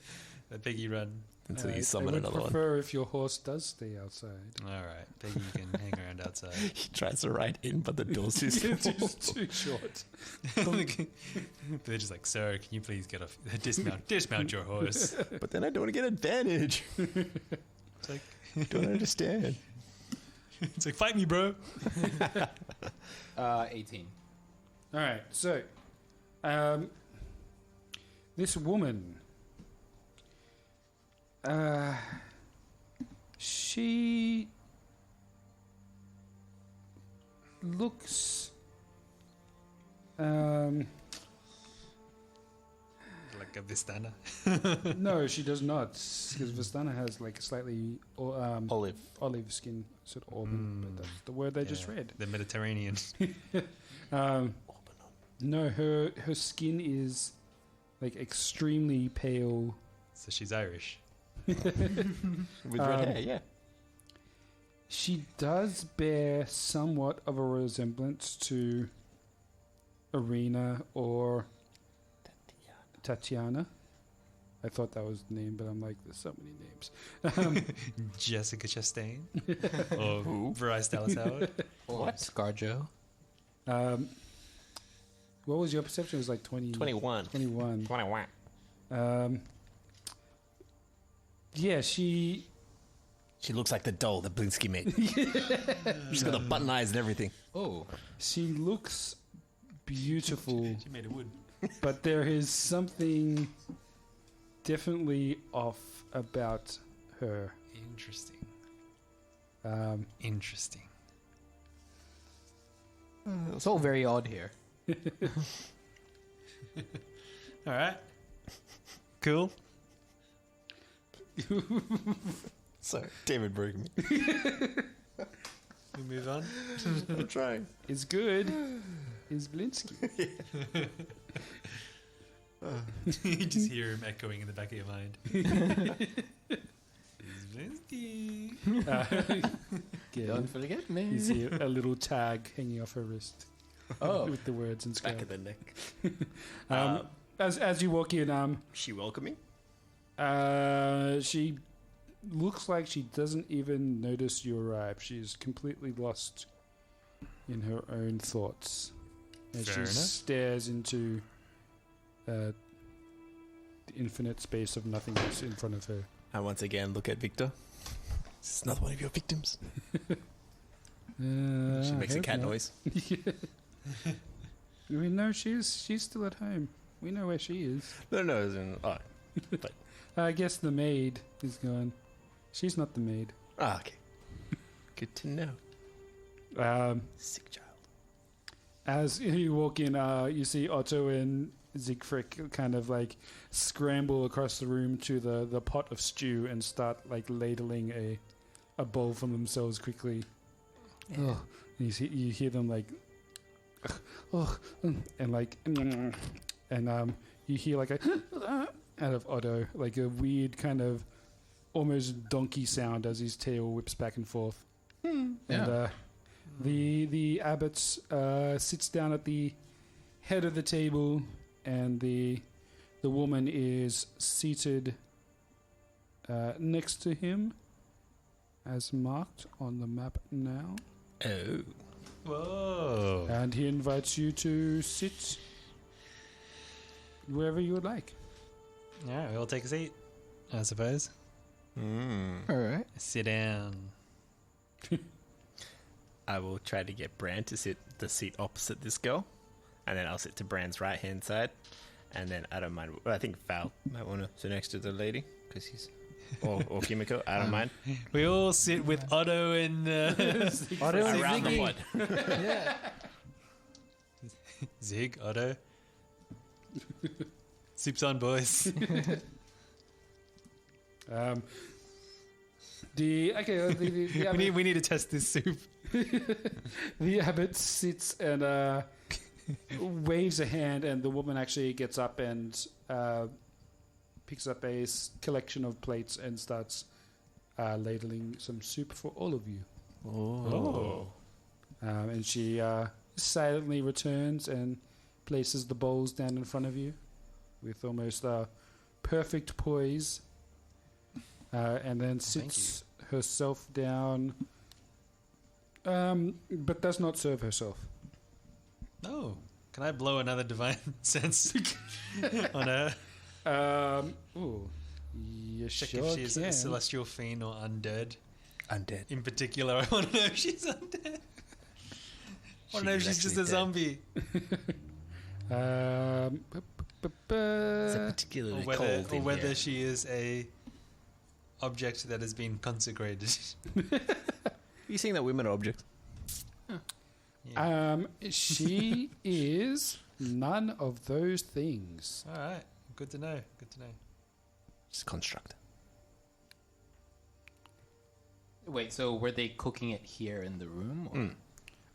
Peggy run.
Until you
I
summon
would
another one.
prefer if your horse does stay outside.
All right. Peggy can hang around outside.
He tries to ride in, but the door's too small.
It's just too short.
They're just like, sir, can you please get off? Dismount your horse.
But then I don't want to get advantage.
It's like,
Don't understand.
it's like, fight me, bro.
18.
All right, so this woman, she looks
Like a Vistana.
no, she does not, because Vistana has like a slightly olive skin, sort of auburn, but that's the word they just read.
The Mediterranean.
No, her skin is like extremely pale.
So she's Irish.
With red hair, yeah.
She does bear somewhat of a resemblance to Arena or Tatiana. I thought that was the name, but I'm like, there's so many names.
Jessica Chastain. Or Bryce Dallas Howard.
Or ScarJo.
What was your perception? It was like
21.
21.
21.
Yeah, she
She looks like the doll that Blinsky made. She's got the button eyes and everything.
Oh.
she looks beautiful,
She made of wood.
but there is something definitely off about her.
Interesting.
Um,
Interesting.
It's all very odd here.
All right. Cool.
Sorry, David broke me.
We move on.
I'm trying.
is good. Is Blinsky.
You just hear him echoing in the back of your mind.
Yeah,
Don't forget me.
you see a little tag hanging off her wrist
Oh.
with the words
Back
inscribed.
of the neck.
As you walk in,
She welcoming?
she looks like she doesn't even notice you arrive. She's completely lost in her own thoughts as
Fair
she
enough.
stares into the infinite space of nothingness in front of her.
I once again look at Victor. This is not one of your victims. She makes a cat noise.
We know she's still at home. We know where she is.
No, as in, oh.
I guess the maid is gone. She's not the maid.
Ah, okay. Good to know. Sick child.
As you walk in, you see Otto and Siegfried kind of like scramble across the room to the pot of stew and start like ladling a bowl from themselves quickly. Oh, and you hear them like, and like, and you hear like a out of Otto, like a weird kind of almost donkey sound as his tail whips back and forth. And the abbot sits down at the head of the table, and the woman is seated next to him, as marked on the map now.
Oh.
Whoa.
And he invites you to sit wherever you would like.
All right, we'll take a seat, I suppose.
All right.
Sit down.
I will try to get Bran to sit the seat opposite this girl, and then I'll sit to Bran's right hand side, and then I don't mind. Well, I think Val might want to sit next to the lady because he's or Kimiko. I don't mind.
We all sit with Otto and
Otto and
Around the
Ziggy.
mud.
Yeah.
Zig, Otto. Soups on, boys.
The abbot,
we need to test this soup.
the abbot sits and waves a hand, and the woman actually gets up and picks up a collection of plates and starts ladling some soup for all of you.
Oh.
And she silently returns and places the bowls down in front of you with almost perfect poise, and then sits herself down, but does not serve herself.
Oh. Can I blow another divine sense on her?
Ooh, you
Check
sure
if she's
can.
a celestial fiend or undead.
Undead.
In particular, I want to know if she's undead. I want to know if she's just a
actually
zombie.
It's a particularly cold
Or
in
whether
here.
she is a object that has been consecrated.
Are you saying that women are objects?
She is none of those things.
All right. Good to know. Good to know.
It's a construct.
Wait, so were they cooking it here in the room?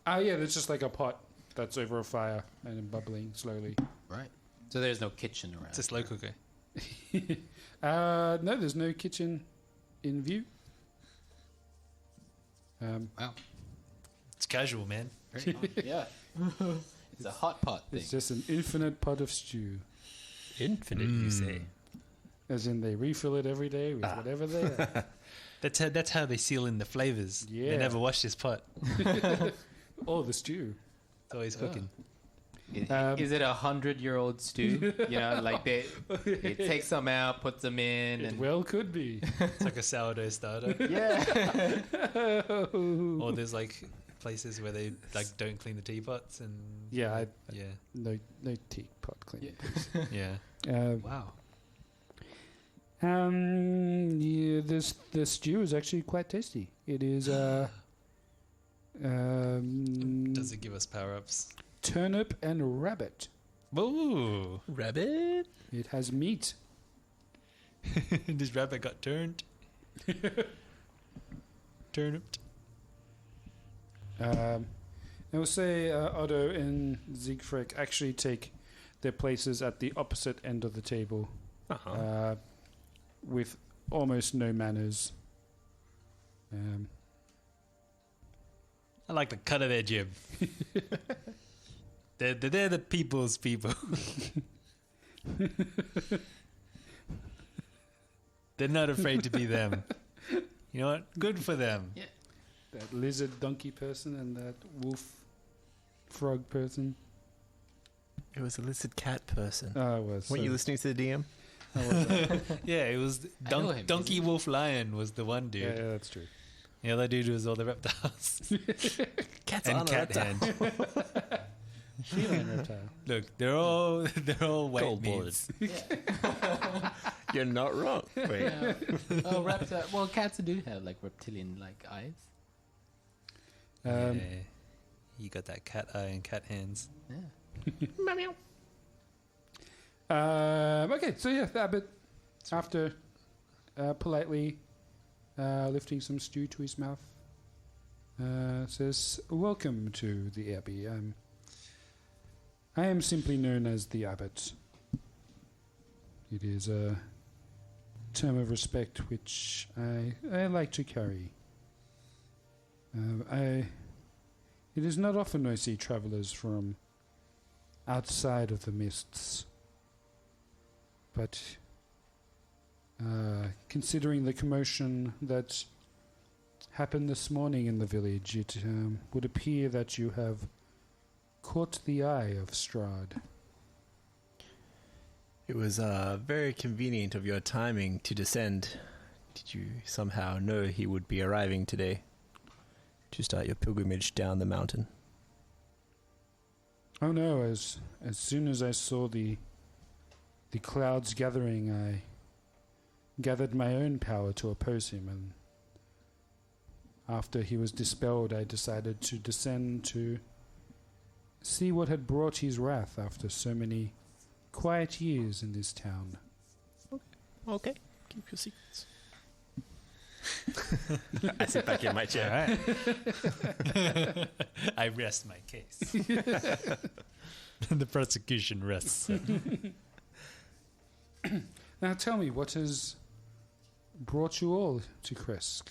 Or?
Yeah, there's just like a pot that's over a fire and bubbling slowly.
Right. So there's no kitchen around.
It's a slow cooker.
No, there's no kitchen in view.
Wow.
It's casual, man.
Very nice. Yeah. It's a hot pot thing.
It's just an infinite pot of stew.
Infinite, you say?
As in, they refill it every day with whatever they are.
That's how they seal in the flavors.
Yeah.
They never wash this pot.
Or the stew.
It's always cooking.
Is it 100-year-old stew? You know, like they take some out, put them in,
It
and
well could be.
It's like a sourdough starter.
yeah.
Or there's like places where they like don't clean the teapots and
Yeah,
yeah,
no teapot cleaning.
yeah.
Wow.
Yeah, this stew is actually quite tasty. It is
Does it give us power ups?
turnip and rabbit.
Ooh,
Rabbit?
It has meat.
this rabbit got turned. Turniped.
I will say Otto and Siegfried actually take their places at the opposite end of the table,
Uh-huh.
with almost no manners.
I like the cut of their jib. They're the people's people. They're not afraid to be them. You know what? Good for them.
Yeah.
That lizard donkey person and that wolf frog person.
It was a lizard cat person.
Oh, it was.
Weren't you listening to the DM?
Yeah, it was
I know him.
Donkey
Is he-
Wolf Lion was the one dude.
Yeah, that's true.
The other dude was all the reptiles.
Cats
and
aren't a
Cat
reptile.
Hand.
Feline reptile.
Look, they're all white
Cold-blooded.
meats.
You're not wrong. Wait.
Yeah. Oh, reptile. Well, cats do have like reptilian-like eyes.
Yeah. You got that cat eye and cat hands.
Yeah.
Okay, so yeah, Abbott, after politely lifting some stew to his mouth, says, "Welcome to the Abbey. I am simply known as the Abbot. It is a term of respect which I like to carry. It is not often I see travellers from outside of the mists, but considering the commotion that happened this morning in the village, it would appear that you have caught the eye of Strahd."
It was very convenient of your timing to descend. Did you somehow know he would be arriving today to start your pilgrimage down the mountain?
Oh no, as soon as I saw the clouds gathering, I gathered my own power to oppose him, and after he was dispelled, I decided to descend to see what had brought his wrath after so many quiet years in this town.
Okay. Keep your secrets. I sit back in my chair.
All right. I rest my case. The prosecution rests.
Now tell me, what has brought you all to Krezk?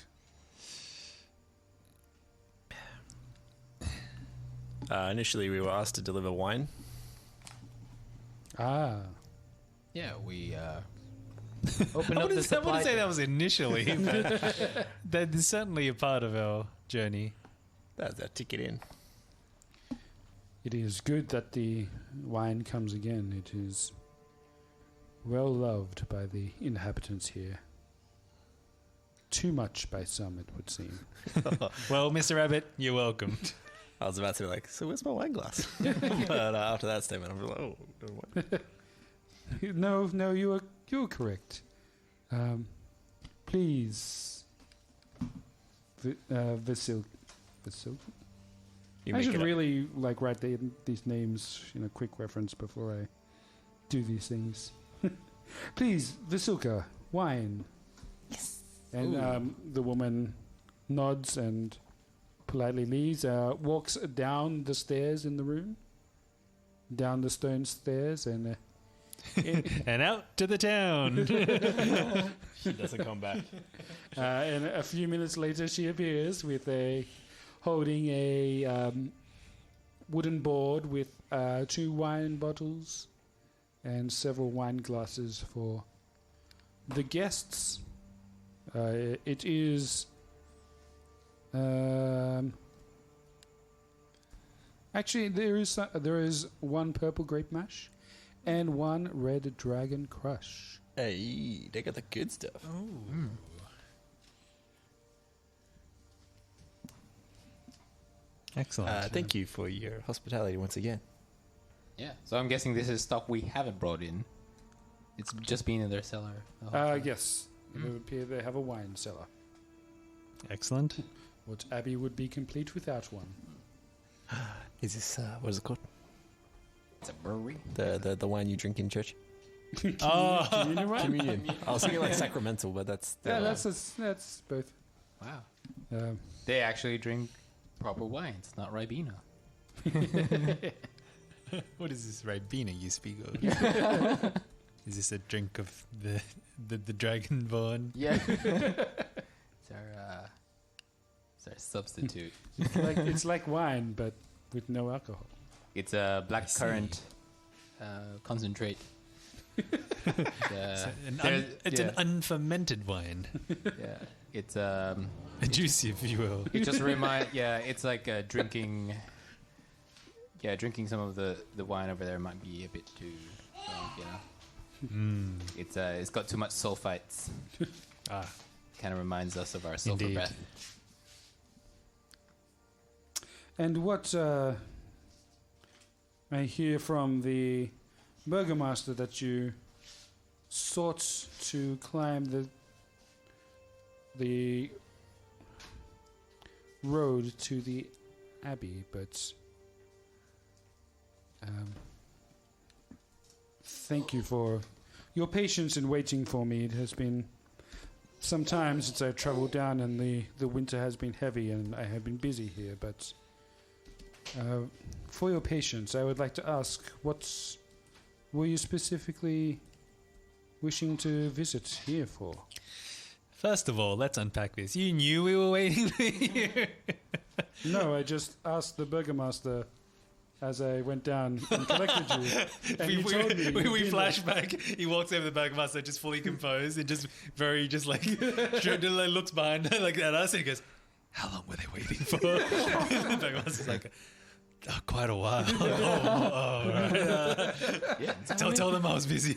Initially, we were asked to deliver wine.
Ah,
Yeah, we
I
opened up the
wouldn't
supply.
say that was initially, but that is certainly a part of our journey.
That's our ticket in.
it is good that the wine comes again. It is well loved by the inhabitants here. Too much by some, it would seem.
Well, Mr. Rabbit, you're welcome.
I was about to be like, so where's my wine glass? But after that statement, I'm like, oh, no wine.
No, you're correct. Please, Vasil.
You
I
make
should
it up.
really write these names in a quick reference before I do these things. Please, Vasilka, wine.
Yes.
And the woman nods and politely leaves. Walks down the stairs in the room, down the stone stairs, and
And out to the town.
She doesn't come back.
And a few minutes later, she appears with holding a wooden board with 2 wine bottles and several wine glasses for the guests. It is actually there is 1 purple grape mash and 1 red dragon crush.
Hey, they got the good stuff.
Excellent.
Thank you for your hospitality once again.
Yeah. So I'm guessing this is stuff we haven't brought in. It's just been in their cellar. the whole time.
Yes, it would appear they have a wine cellar.
Excellent.
What Abbey would be complete without one.
Is this what is it called?
It's a brewery.
The wine you drink in church?
Oh,
Communion wine?
Communion. I was thinking like sacramental, but that's
Yeah, that's both.
Wow.
Um,
They actually drink proper wines, not Ribena.
what is this Ribena you speak of? Is this a drink of the Dragonborn?
Yeah. It's our substitute.
it's like wine, but with no alcohol.
It's a black currant concentrate.
It's an unfermented wine.
Yeah. It's
A juicy, if you will.
it just it's like drinking. Yeah, drinking some of the wine over there might be a bit too strong, you know. It's got too much sulfites. Kind of reminds us of our sulfur
Indeed.
breath.
And what I hear from the burgomaster that you sought to climb the road to the Abbey, but thank you for your patience in waiting for me. It has been some time since I've travelled down, and the winter has been heavy, and I have been busy here, but for your patience, I would like to ask, what were you specifically wishing to visit here for?
First of all, let's unpack this. You knew we were waiting for you.
No, I just asked the burgomaster as I went down and collected you. And he told me
we flash back. He walks over the burgomaster, just fully composed, and just looks behind like at us, and he goes, "How long were they waiting for?" The burgomaster's like, "Oh, quite a while." Right.
Yeah.
Tell them I was busy.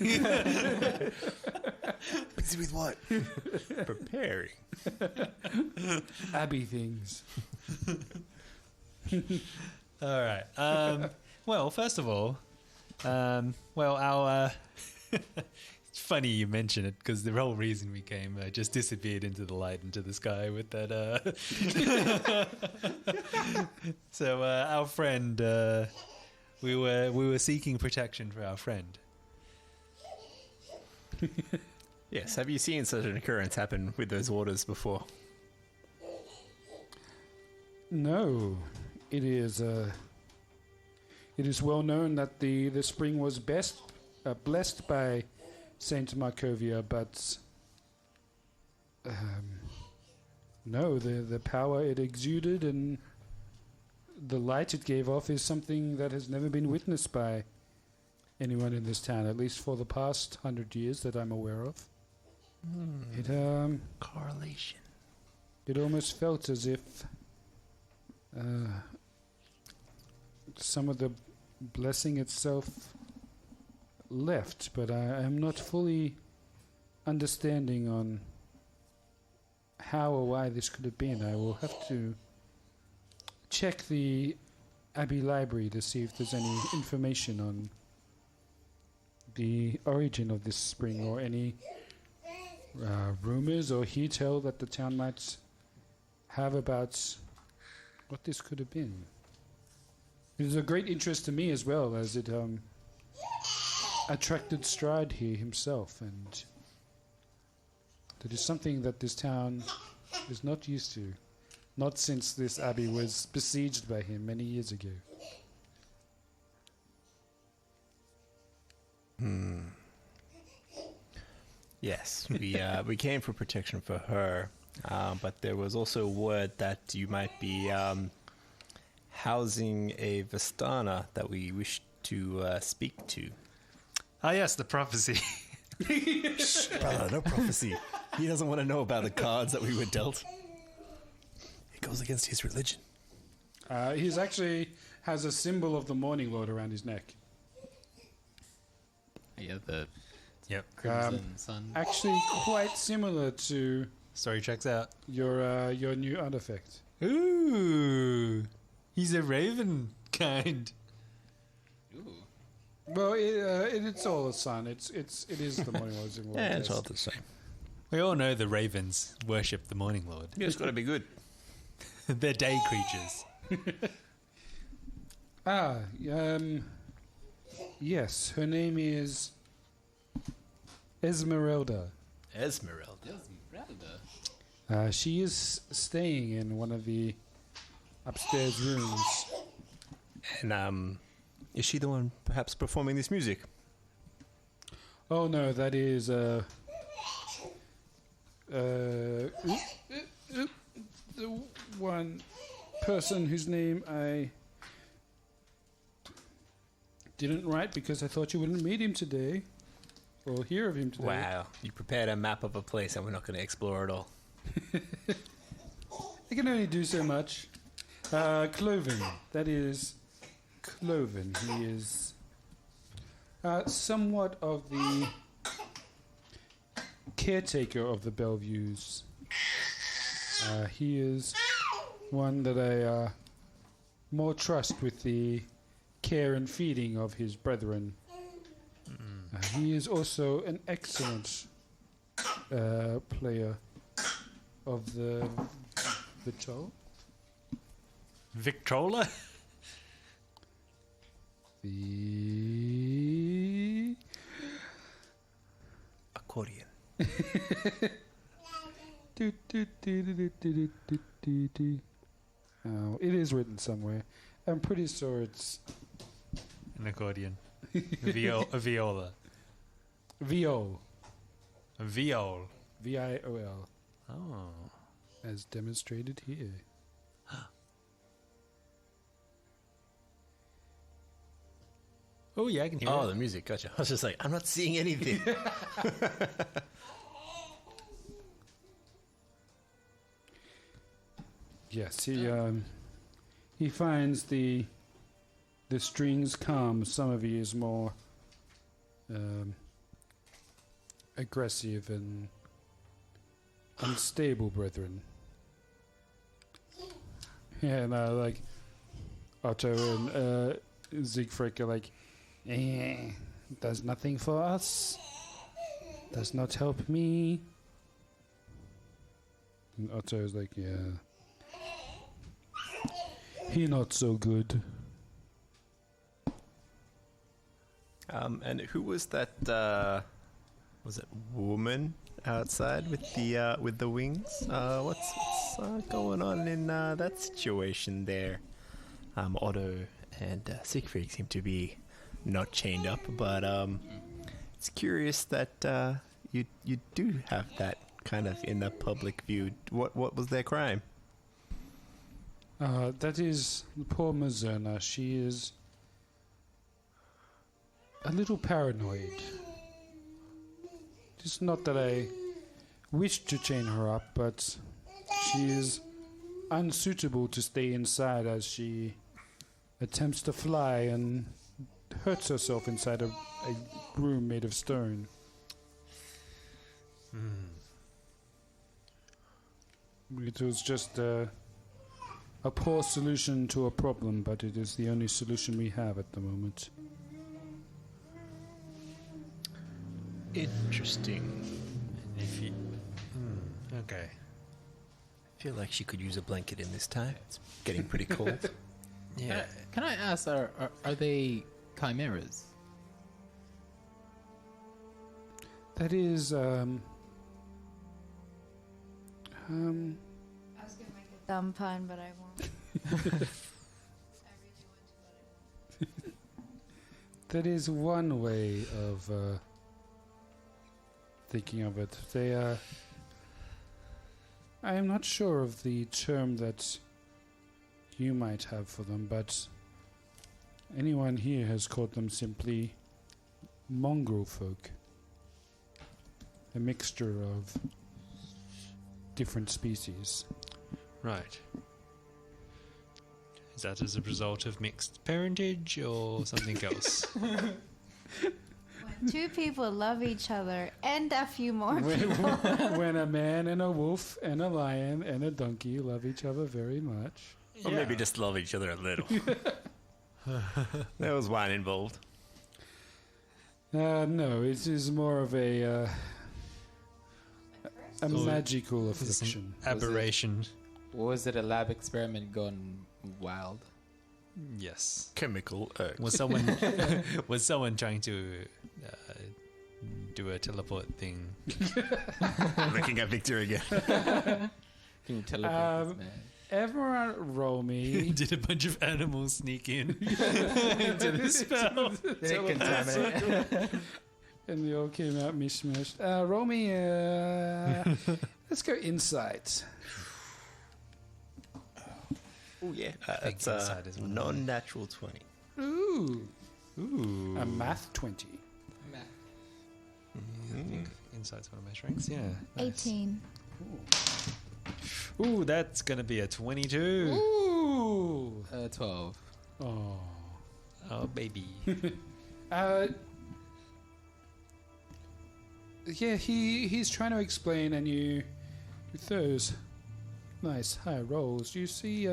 Busy with what? Preparing.
Abbey things.
All right. Well, first of all, our it's funny you mention it because the whole reason we came just disappeared into the light, into the sky with that. So our friend, we were seeking protection for our friend.
Yes. Have you seen such an occurrence happen with those waters before?
No, it is well known that the spring was blessed by Saint Markovia, but no, the power it exuded and the light it gave off is something that has never been witnessed by anyone in this town, at least for the past 100 years that I'm aware of. It
Correlation.
It almost felt as if some of the blessing itself left, but I am not fully understanding on how or why this could have been. I will have to check the Abbey Library to see if there's any information on the origin of this spring or any rumors or he-tell that the town might have about what this could have been. It is a great interest to me as well, as it attracted Stride here himself, and that is something that this town is not used to, not since this abbey was besieged by him many years ago.
Yes, we came for protection for her, but there was also word that you might be housing a Vistana that we wish to speak to.
Ah, yes, the prophecy.
Brother, no prophecy. He doesn't want to know about the cards that we were dealt. It goes against his religion.
He's actually has a symbol of the Morning Lord around his neck.
Yeah, the
Yep.
Crimson Sun.
Actually, quite similar to
Story checks out.
your new artifact.
Ooh, he's a raven kind.
Ooh.
Well, it's all the sun. It is the Morning Lord's symbol.
Yeah, it's all the same.
We all know the ravens worship the Morning Lord.
It's got to be good.
They're day creatures.
Yes, her name is Esmeralda.
Esmeralda.
Esmeralda.
She is staying in one of the upstairs rooms.
And is she the one perhaps performing this music?
Oh no, that is the one person whose name I didn't write because I thought you wouldn't meet him today or hear of him today.
Wow, you prepared a map of a place and we're not going to explore it all.
I can only do so much. Cloven. That is Cloven. He is somewhat of the caretaker of the Bellevues. He is one that I more trust with the care and feeding of his brethren. He is also an excellent player of the Victrola.
Victrola?
The
Accordion.
Oh, it is written somewhere. I'm pretty sure it's
An accordion. A viola.
Viol.
A viol.
Viol.
Oh.
As demonstrated here.
Oh, yeah, I can hear
Oh,
it.
the music. Gotcha. I was just like, I'm not seeing anything.
Yes, he finds the strings calm. Some of you is more aggressive and unstable, brethren. Yeah, and like Otto and Siegfried are like, does nothing for us. Does not help me. And Otto is like, yeah. He not so good.
And who was that? Was it woman outside with the wings? What's going on in that situation there? Otto and Siegfried seem to be not chained up, but it's curious that you do have that kind of in the public view. What was their crime?
That is poor Mazerna. She is a little paranoid. It's not that I wish to chain her up, but she is unsuitable to stay inside as she attempts to fly and hurts herself inside a room made of stone. It was just a poor solution to a problem, but it is the only solution we have at the moment.
Interesting.
If you... okay.
I feel like she could use a blanket in this time. It's getting pretty cold.
Yeah.
Can I ask, are they chimeras?
That is,
I was going to make a dumb pun, but I won't. I really want to, but I won't.
that is one way of thinking of it. They I am not sure of the term that you might have for them, but anyone here has called them simply mongrel folk. A mixture of different species.
Right. Is that as a result of mixed parentage or something else?
Two people love each other and a few more
when,
people.
when a man and a wolf and a lion and a donkey love each other very much.
Or maybe just love each other a little. There was wine involved.
No, it is more of a magical
This is
affliction.
an aberration.
Was it a lab experiment gone wild?
Yes.
Chemical urge.
Was someone trying to do a teleport thing?
Looking at Victor again.
Can you teleport this man?
Everyone roll me.
Did a bunch of animals sneak in into the spell?
They contaminate.
And they all came out mishmashed. Roll me. Let's go insight.
Oh, yeah.
think
It's a
inside is one of them.
non-natural 20.
Ooh.
Ooh.
A math 20.
I think insight's one of my strengths. Yeah. Nice.
18.
Ooh, that's gonna be a 22.
Ooh.
12.
Oh.
Oh, baby.
Yeah, he's trying to explain, and you, with those nice high rolls, you see,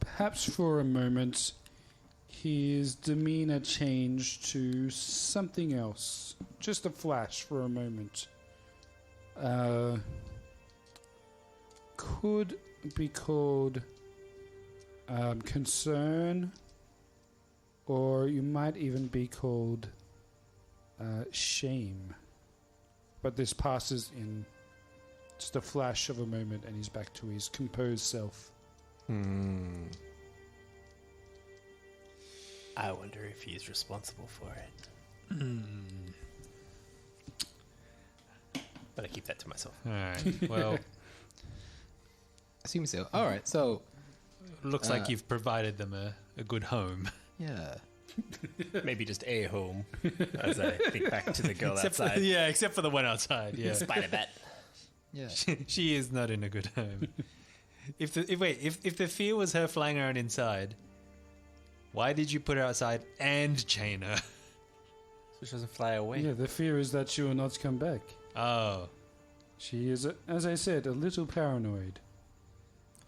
perhaps for a moment, his demeanor changed to something else. Just a flash for a moment. Could be called concern, or you might even be called shame. But this passes in just a flash of a moment, and he's back to his composed self.
I wonder if he's responsible for it. But I keep that to myself.
All right. Well,
Assume so. Alright, so.
looks like you've provided them a good home.
Yeah.
Maybe just a home, as I think back to the girl
Except for,
outside.
yeah, except for the one outside. Yeah.
Spider-Bat.
Yeah.
She is not in a good home. If the fear was her flying around inside, why did you put her outside and chain her?
So she doesn't fly away.
Yeah, the fear is that she will not come back.
Oh,
She is, as I said, a little paranoid.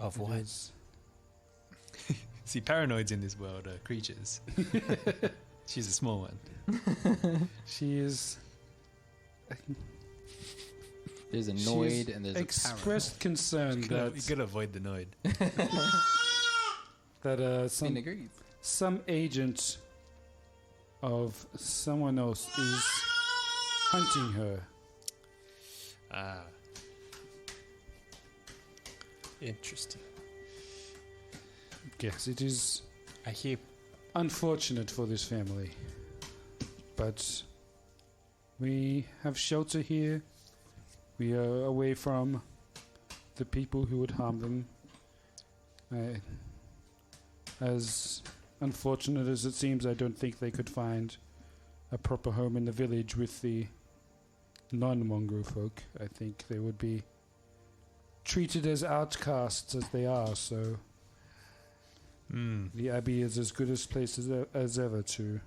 Of what?
Because
see, paranoids in this world are creatures. She's a small one.
she is
There's a
She's
Noid and there's
expressed concern
You
that
gotta avoid the Noid.
a
some
power. Agrees.
some agent of someone else is hunting her.
Ah,
Interesting.
Yes, it is
I hear
unfortunate for this family, but we have shelter here. We are away from the people who would harm them. As unfortunate as it seems, I don't think they could find a proper home in the village with the non-mongrel folk. I think they would be treated as outcasts as they are, so the Abbey is as good a place as ever to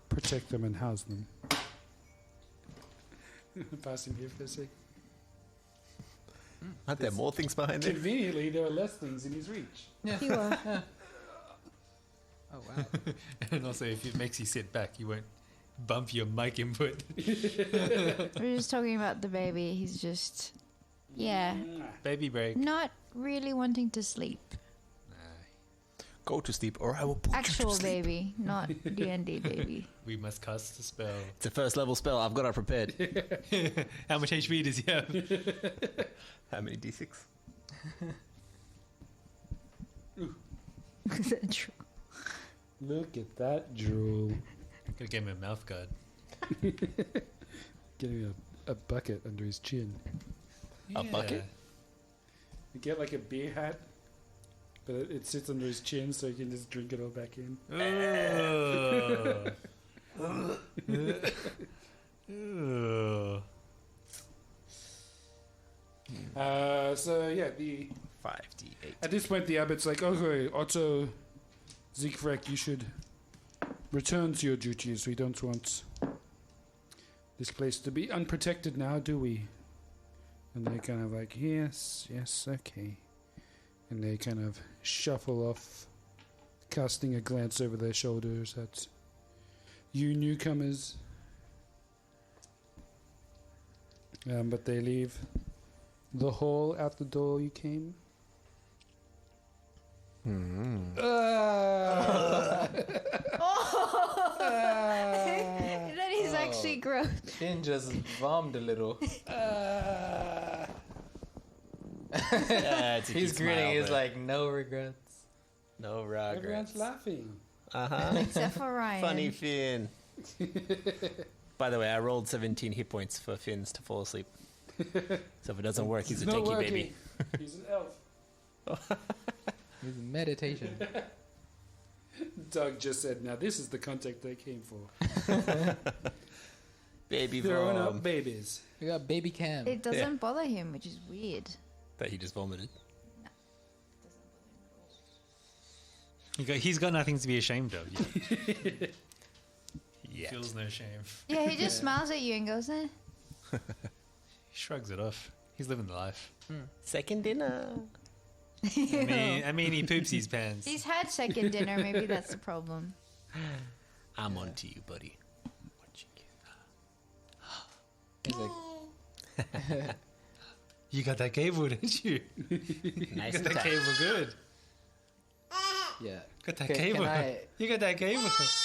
protect them and house them. Pass him here for a sec.
Aren't there more things behind there?
Conveniently, there are less things in his reach.
Fewer.
Oh, wow.
and also if it makes you sit back, you won't bump your mic input.
We're just talking about the baby. He's just, yeah,
Baby break.
not really wanting to sleep.
Go to sleep or I will put you
Actual
to sleep.
baby, not D&D baby.
We must cast a spell.
It's a first level spell. I've got it prepared.
How much HP does he have?
How many D6?
Look at that drool.
Gotta give him a mouth guard.
Getting a bucket under his chin.
A bucket?
You get like a beer hat, but it sits under his chin so you can just drink it all back in. So yeah,
5d8.
at this point the abbot's like, okay, Otto, Siegfried, you should return to your duties. We don't want this place to be unprotected now, do we? And they kind of like, yes, okay. And they kind of shuffle off, casting a glance over their shoulders at you newcomers. But they leave the hall out the door you came.
That is actually gross.
Finn just vommed a little. He's grinning. He's like, no regrets.
No regrets.
Everyone's laughing.
Except for Ryan.
Funny Finn. By the way, I rolled 17 hit points for Finn's to fall asleep. So if it doesn't work, he's a
It's not
tanky
working.
baby.
He's an elf.
He's meditation.
Doug just said, now this is the contact they came for.
Baby
Throwing
vom.
up babies.
We got baby Cam.
It doesn't bother him, which is weird.
That he just vomited.
He's got nothing to be ashamed of.
Yeah.
Feels no shame.
Yeah, he just smiles at you and goes, eh.
He shrugs it off. He's living the life.
Second dinner.
I mean, he poops his pants.
He's had second dinner, maybe that's the problem.
I'm on to you, buddy.
He's like,
You got that cable, didn't you?
Nice
Got
and
that
tight.
cable good.
yeah.
Got that
Can
cable.
I-
You got that cable.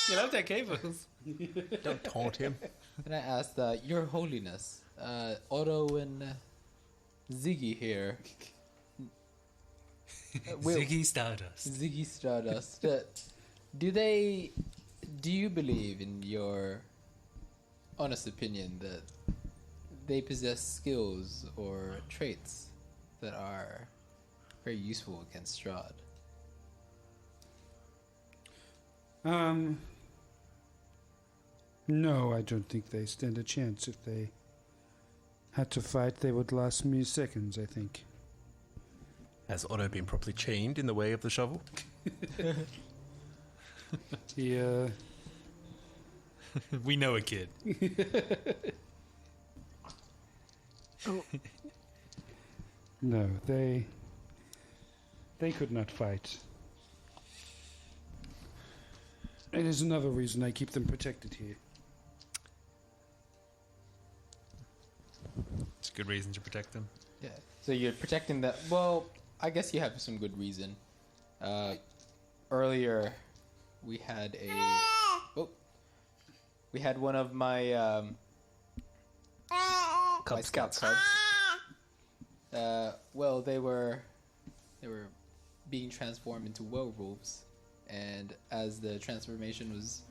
You love that cable.
Don't taunt him.
Can I ask that, Your Holiness, Otto and Ziggy here.
Ziggy Stardust.
Ziggy Stardust. Do you believe, in your honest opinion, that they possess skills or traits that are very useful against Strahd?
No, I don't think they stand a chance. If they had to fight, they would last mere seconds, I think.
Has Otto been properly chained in the way of the shovel?
He,
We know a kid.
no, they could not fight. It is another reason I keep them protected here.
It's a good reason to protect them.
Yeah. So you're protecting that. Well, I guess you have some good reason. Earlier, we had one of my
Cub Scouts.
cubs. Well, they were being transformed into werewolves, and as the transformation was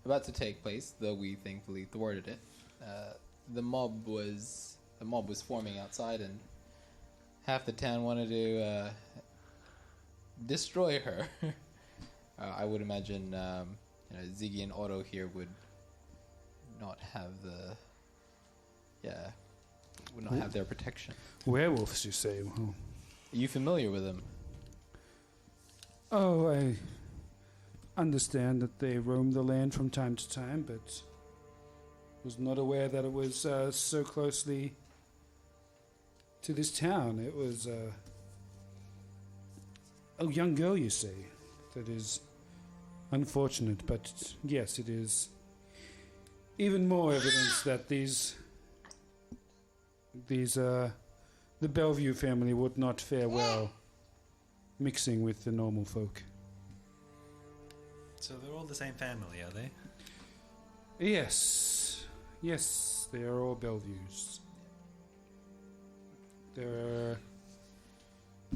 about to take place, though we thankfully thwarted it, the mob was forming outside, and half the town wanted to destroy her. I would imagine Ziggy and Otto here would not have their protection.
Werewolves, you say? Well,
Are you familiar with them?
oh, I understand that they roam the land from time to time, but was not aware that it was so closely to this town. It was a young girl, you say. That is unfortunate, but yes, it is even more evidence that the Bellevue family would not fare well mixing with the normal folk.
So they're all the same family, are they?
Yes, they are all Bellevues. There are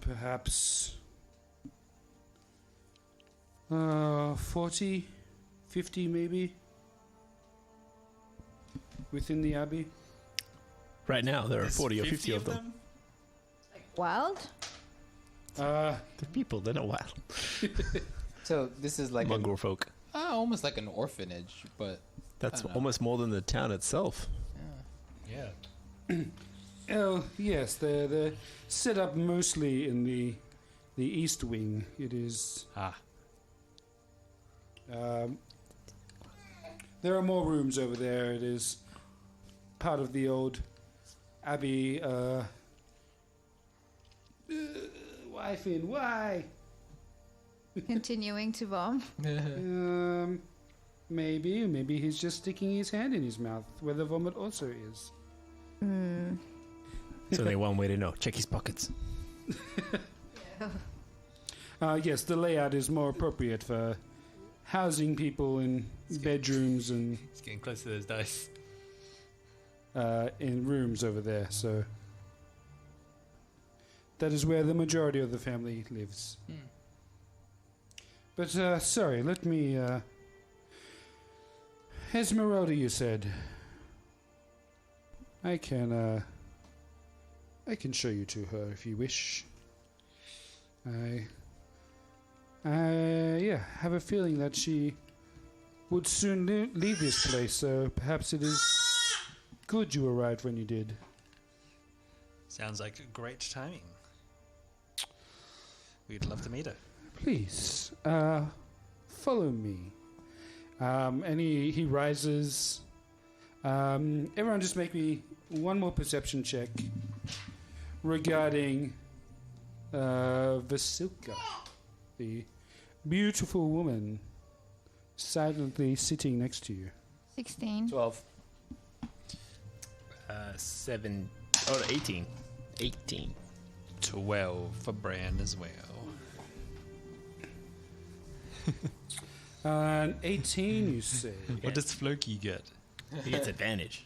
perhaps 40, 50 maybe. within the Abbey?
Right now, there are
There's
40 or 50 of them.
Wild?
The people, they're not wild.
So this is like
Mongrel folk.
almost like an orphanage, but
That's
I don't know.
almost more than the town itself.
Yeah.
Oh, yes, they're set up mostly in the east wing. It is.
Ah.
There are more rooms over there. It is part of the old Abbey. Wife in why?
Continuing to bomb.
Maybe he's just sticking his hand in his mouth, where the vomit also is.
It's only one way to know. Check his pockets.
Yes, the layout is more appropriate for housing people in bedrooms and
It's getting close to those dice.
in rooms over there. So that is where the majority of the family lives. But sorry, let me. Esmeralda, you said. I can show you to her if you wish. I have a feeling that she would soon leave this place, so perhaps it is good you arrived when you did.
Sounds like great timing. We'd love to meet her.
Please, follow me. And he rises. Everyone just make me one more perception check regarding Vasilka, the beautiful woman silently sitting next to you.
16.
12.
18. 18.
12 for Bran as well.
An 18, you say?
What does Floki get?
He gets advantage.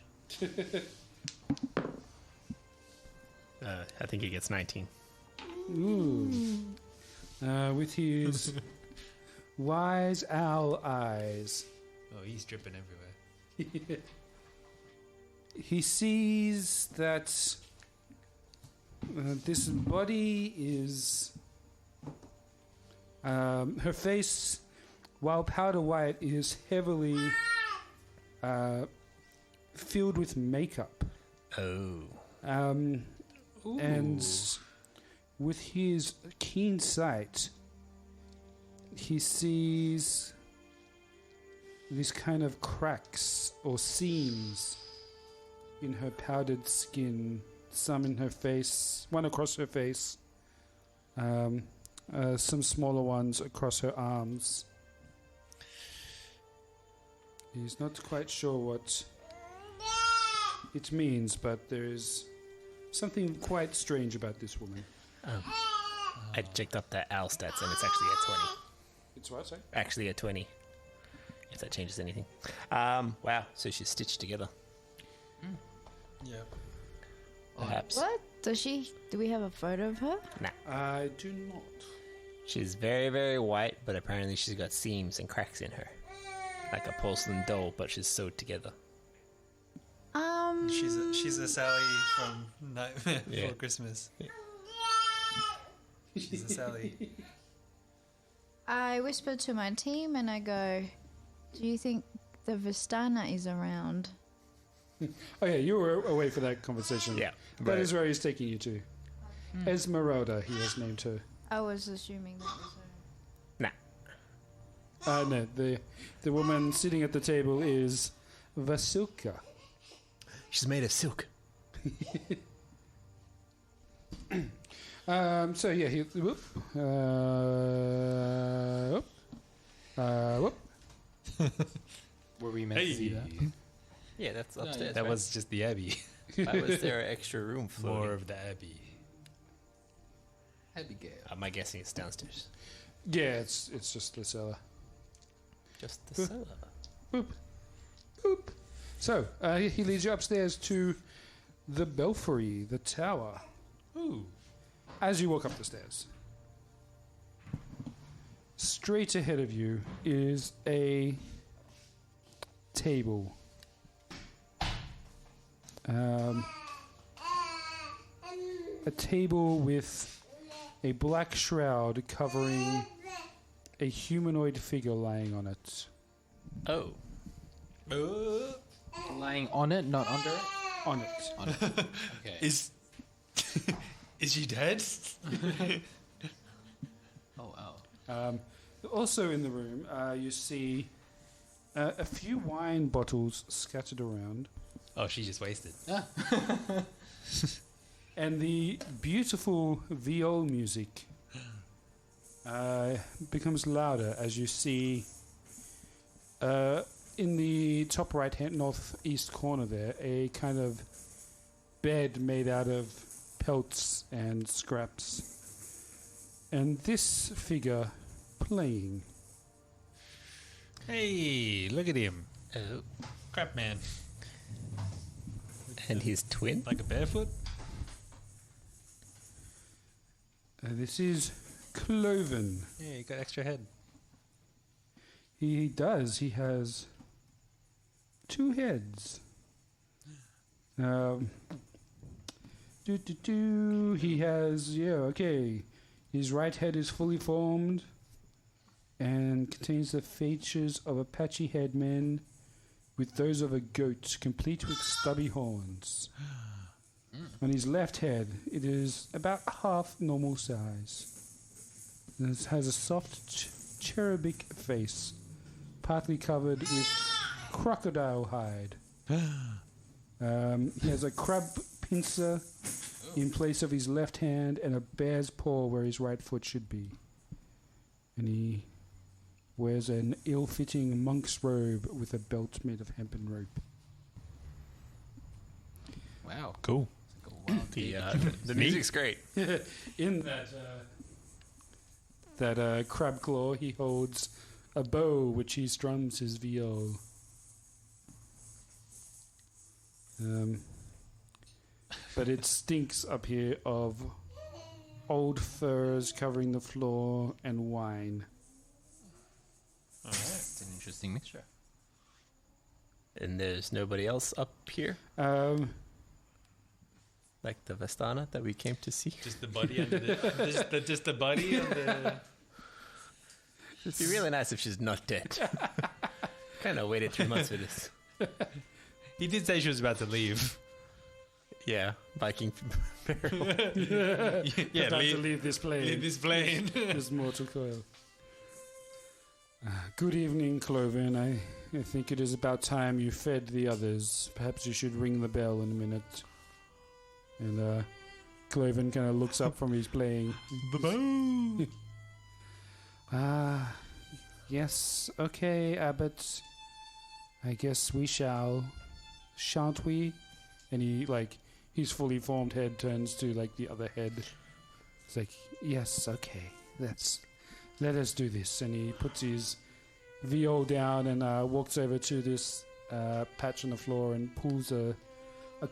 I think he gets 19.
Ooh. With his wise owl eyes,
Oh, he's dripping everywhere.
he sees that this body is. Her face, while powder white, is heavily filled with makeup.
Oh.
And with his keen sight, he sees these kind of cracks or seams in her powdered skin, some in her face, one across her face, some smaller ones across her arms. He's not quite sure what it means, but there is something quite strange about this woman.
I checked up the owl stats and it's actually a 20.
It's what, sorry?
Actually a 20. If that changes anything. Wow, so she's stitched together.
Yeah.
Perhaps.
What? Do we have a photo of her?
Nah.
I do not.
She's very, very white, but apparently she's got seams and cracks in her. Like a porcelain doll, but she's sewed together.
She's a Sally from Nightmare
Yeah.
Before Christmas.
Yeah.
She's a Sally.
I whisper to my team and I go, do you think the Vistana is around?
Oh yeah, you were away for that conversation.
Yeah.
That is where he's taking you to. Esmeralda, he has named her.
I was assuming that was her.
Nah.
No, the woman sitting at the table is Vasilka.
She's made of silk.
So yeah, he whoop, whoop.
Were we meant to see that?
Yeah, that's
No,
upstairs.
That was just the Abbey.
Why was there an extra room floating?
More of the Abbey.
Abigail.
I'm guessing it's downstairs.
Yeah, it's just the cellar.
Just the cellar.
Boop, boop. So he leads you upstairs to the belfry, the tower.
Ooh.
As you walk up the stairs, straight ahead of you is a table a table with a black shroud covering a humanoid figure lying on it.
Oh.
Lying on it, not under it?
On it.
On it. Okay.
Is she dead?
Oh, wow.
Also in the room, you see a few wine bottles scattered around.
Oh, she just wasted.
And the beautiful viol music becomes louder as you see in the top right hand northeast corner there a kind of bed made out of pelts and scraps. And this figure playing.
Hey, look at him.
Oh.
Crap man.
And his twin?
Like a barefoot?
This is Cloven.
Yeah, he got extra head.
He does. He has 2 heads. He has, his right head is fully formed and contains the features of a patchy head man with those of a goat, complete with stubby horns. On his left head, it is about half normal size. It has a soft cherubic face, partly covered with crocodile hide. He has a crab pincer in place of his left hand and a bear's paw where his right foot should be. And he wears an ill-fitting monk's robe with a belt made of hempen rope.
Wow.
Cool.
The music's great.
In that crab claw, he holds a bow which he strums his viol. But it stinks up here of old furs covering the floor and wine.
All right. It's an interesting mixture.
And there's nobody else up here? Like the Vestana that we came to see?
Just the buddy under the just the buddy on the.
It'd be really nice if she's not dead. Kind of waited 3 months for this.
He did say she was about to leave.
Yeah, Viking barrel.
Yeah,
About to leave this plane.
leave this plane.
This mortal coil. Good evening, Cloven. I think it is about time you fed the others. Perhaps you should ring the bell in a minute. And Cloven kind of looks up from his playing. Yes, okay, Abbot. I guess we shall. Shan't we? And he, his fully formed head turns to, the other head. It's like, yes, okay, let us do this. And he puts his viol down and walks over to this patch on the floor and pulls a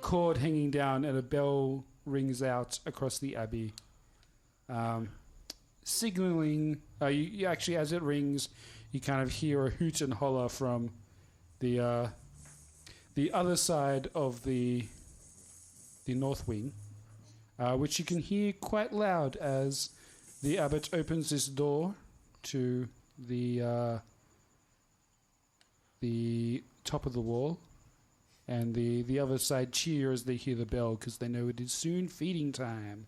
cord hanging down, and a bell rings out across the abbey, signaling. You actually, as it rings, you kind of hear a hoot and holler from the other side of the north wing, which you can hear quite loud as the abbot opens this door to the top of the wall. And the other side cheer as they hear the bell because they know it is soon feeding time.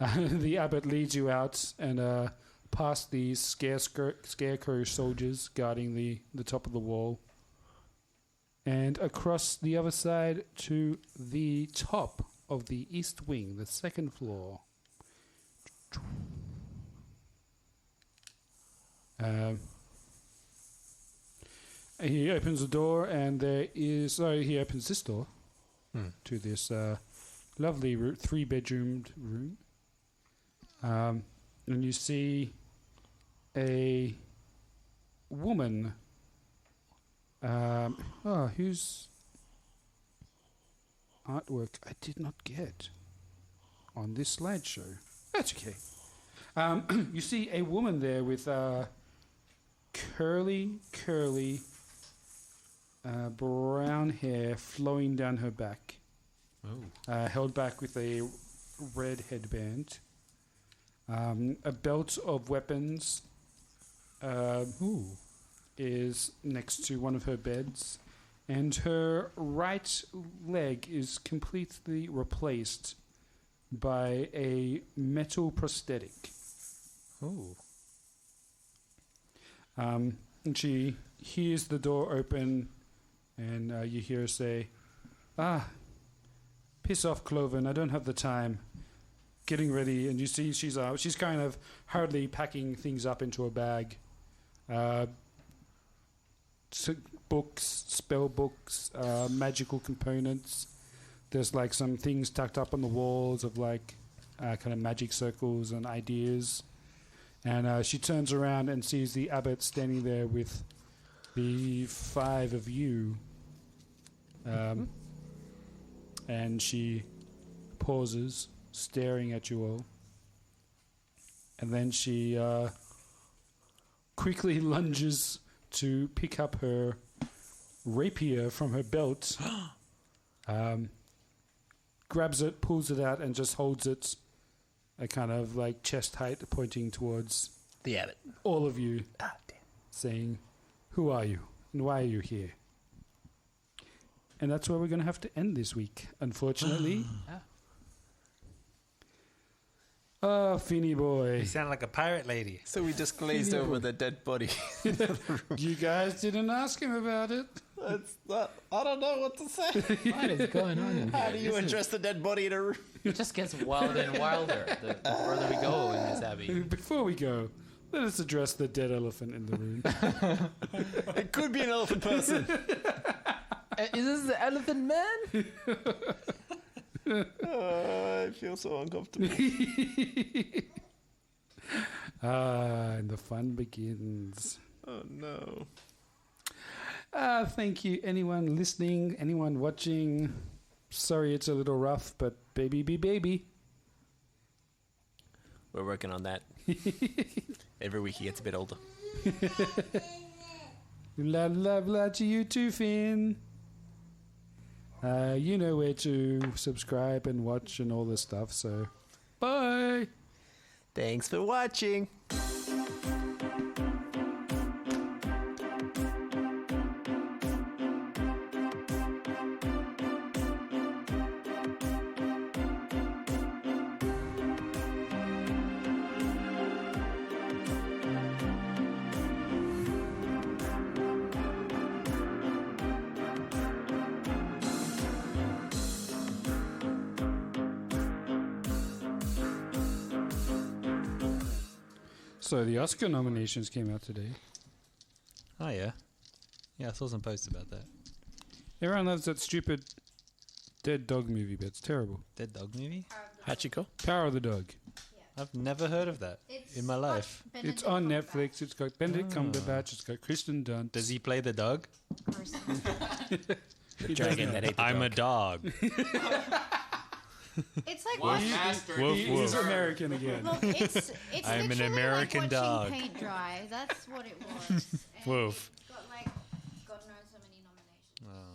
The abbot leads you out and past these scarecrow soldiers guarding the top of the wall. And across the other side to the top of the east wing, the second floor. He opens the door, and he opens this door to this lovely 3-bedroomed room. And you see a woman, whose artwork I did not get on this slideshow. That's okay. You see a woman there with curly brown hair flowing down her back,
Oh.
held back with a red headband. A belt of weapons is next to one of her beds, and her right leg is completely replaced by a metal prosthetic.
Oh.
And she hears the door open, and you hear her say, piss off, Cloven, I don't have the time. Getting ready, and you see she's kind of hurriedly packing things up into a bag. Books, spell books, magical components. There's like some things tucked up on the walls of like kind of magic circles and ideas. And she turns around and sees the abbot standing there with the 5 of you. And she pauses, staring at you all. And then she quickly lunges to pick up her rapier from her belt, grabs it, pulls it out, and just holds it a kind of like chest height, pointing towards
The abbot.
all of you,
Damn.
saying, "Who are you, and why are you here?" And that's where we're going to have to end this week, unfortunately. Oh, Finny boy.
You sound like a pirate lady.
So we just glazed over the dead body.
You guys didn't ask him about it.
That's not, I don't know what to say.
What is going on in here?
How do you address the dead body in a room?
It just gets wilder and wilder the further we go in this abbey.
Before we go, let us address the dead elephant in the room.
It could be an elephant person.
Is this the elephant man?
I feel so uncomfortable.
And the fun begins.
Oh no.
Thank you, anyone listening, anyone watching. Sorry it's a little rough, but baby be baby.
We're working on that. Every week he gets a bit older.
La la la to you too, Finn. You know where to subscribe and watch and all this stuff, so bye.
Thanks for watching.
So the Oscar nominations came out today.
Oh, yeah. Yeah, I saw some posts about that.
Everyone loves that stupid dead dog movie, but it's terrible.
Dead dog movie?
Hachiko?
Power of the Dog.
I've never heard of that in my life.
It's on Netflix. It's got Benedict Cumberbatch. It's got Kristen Dunst.
Does he play the dog?
The dragon that ate the
I'm a
dog.
dog.
It's like
One
watching.
master.
Woof,
He's
woof.
American again.
Look, it's
I'm an
literally
American
like
dog.
watching paint dry. That's what it was. And
Woof.
It's got like God knows how many nominations.
Oh.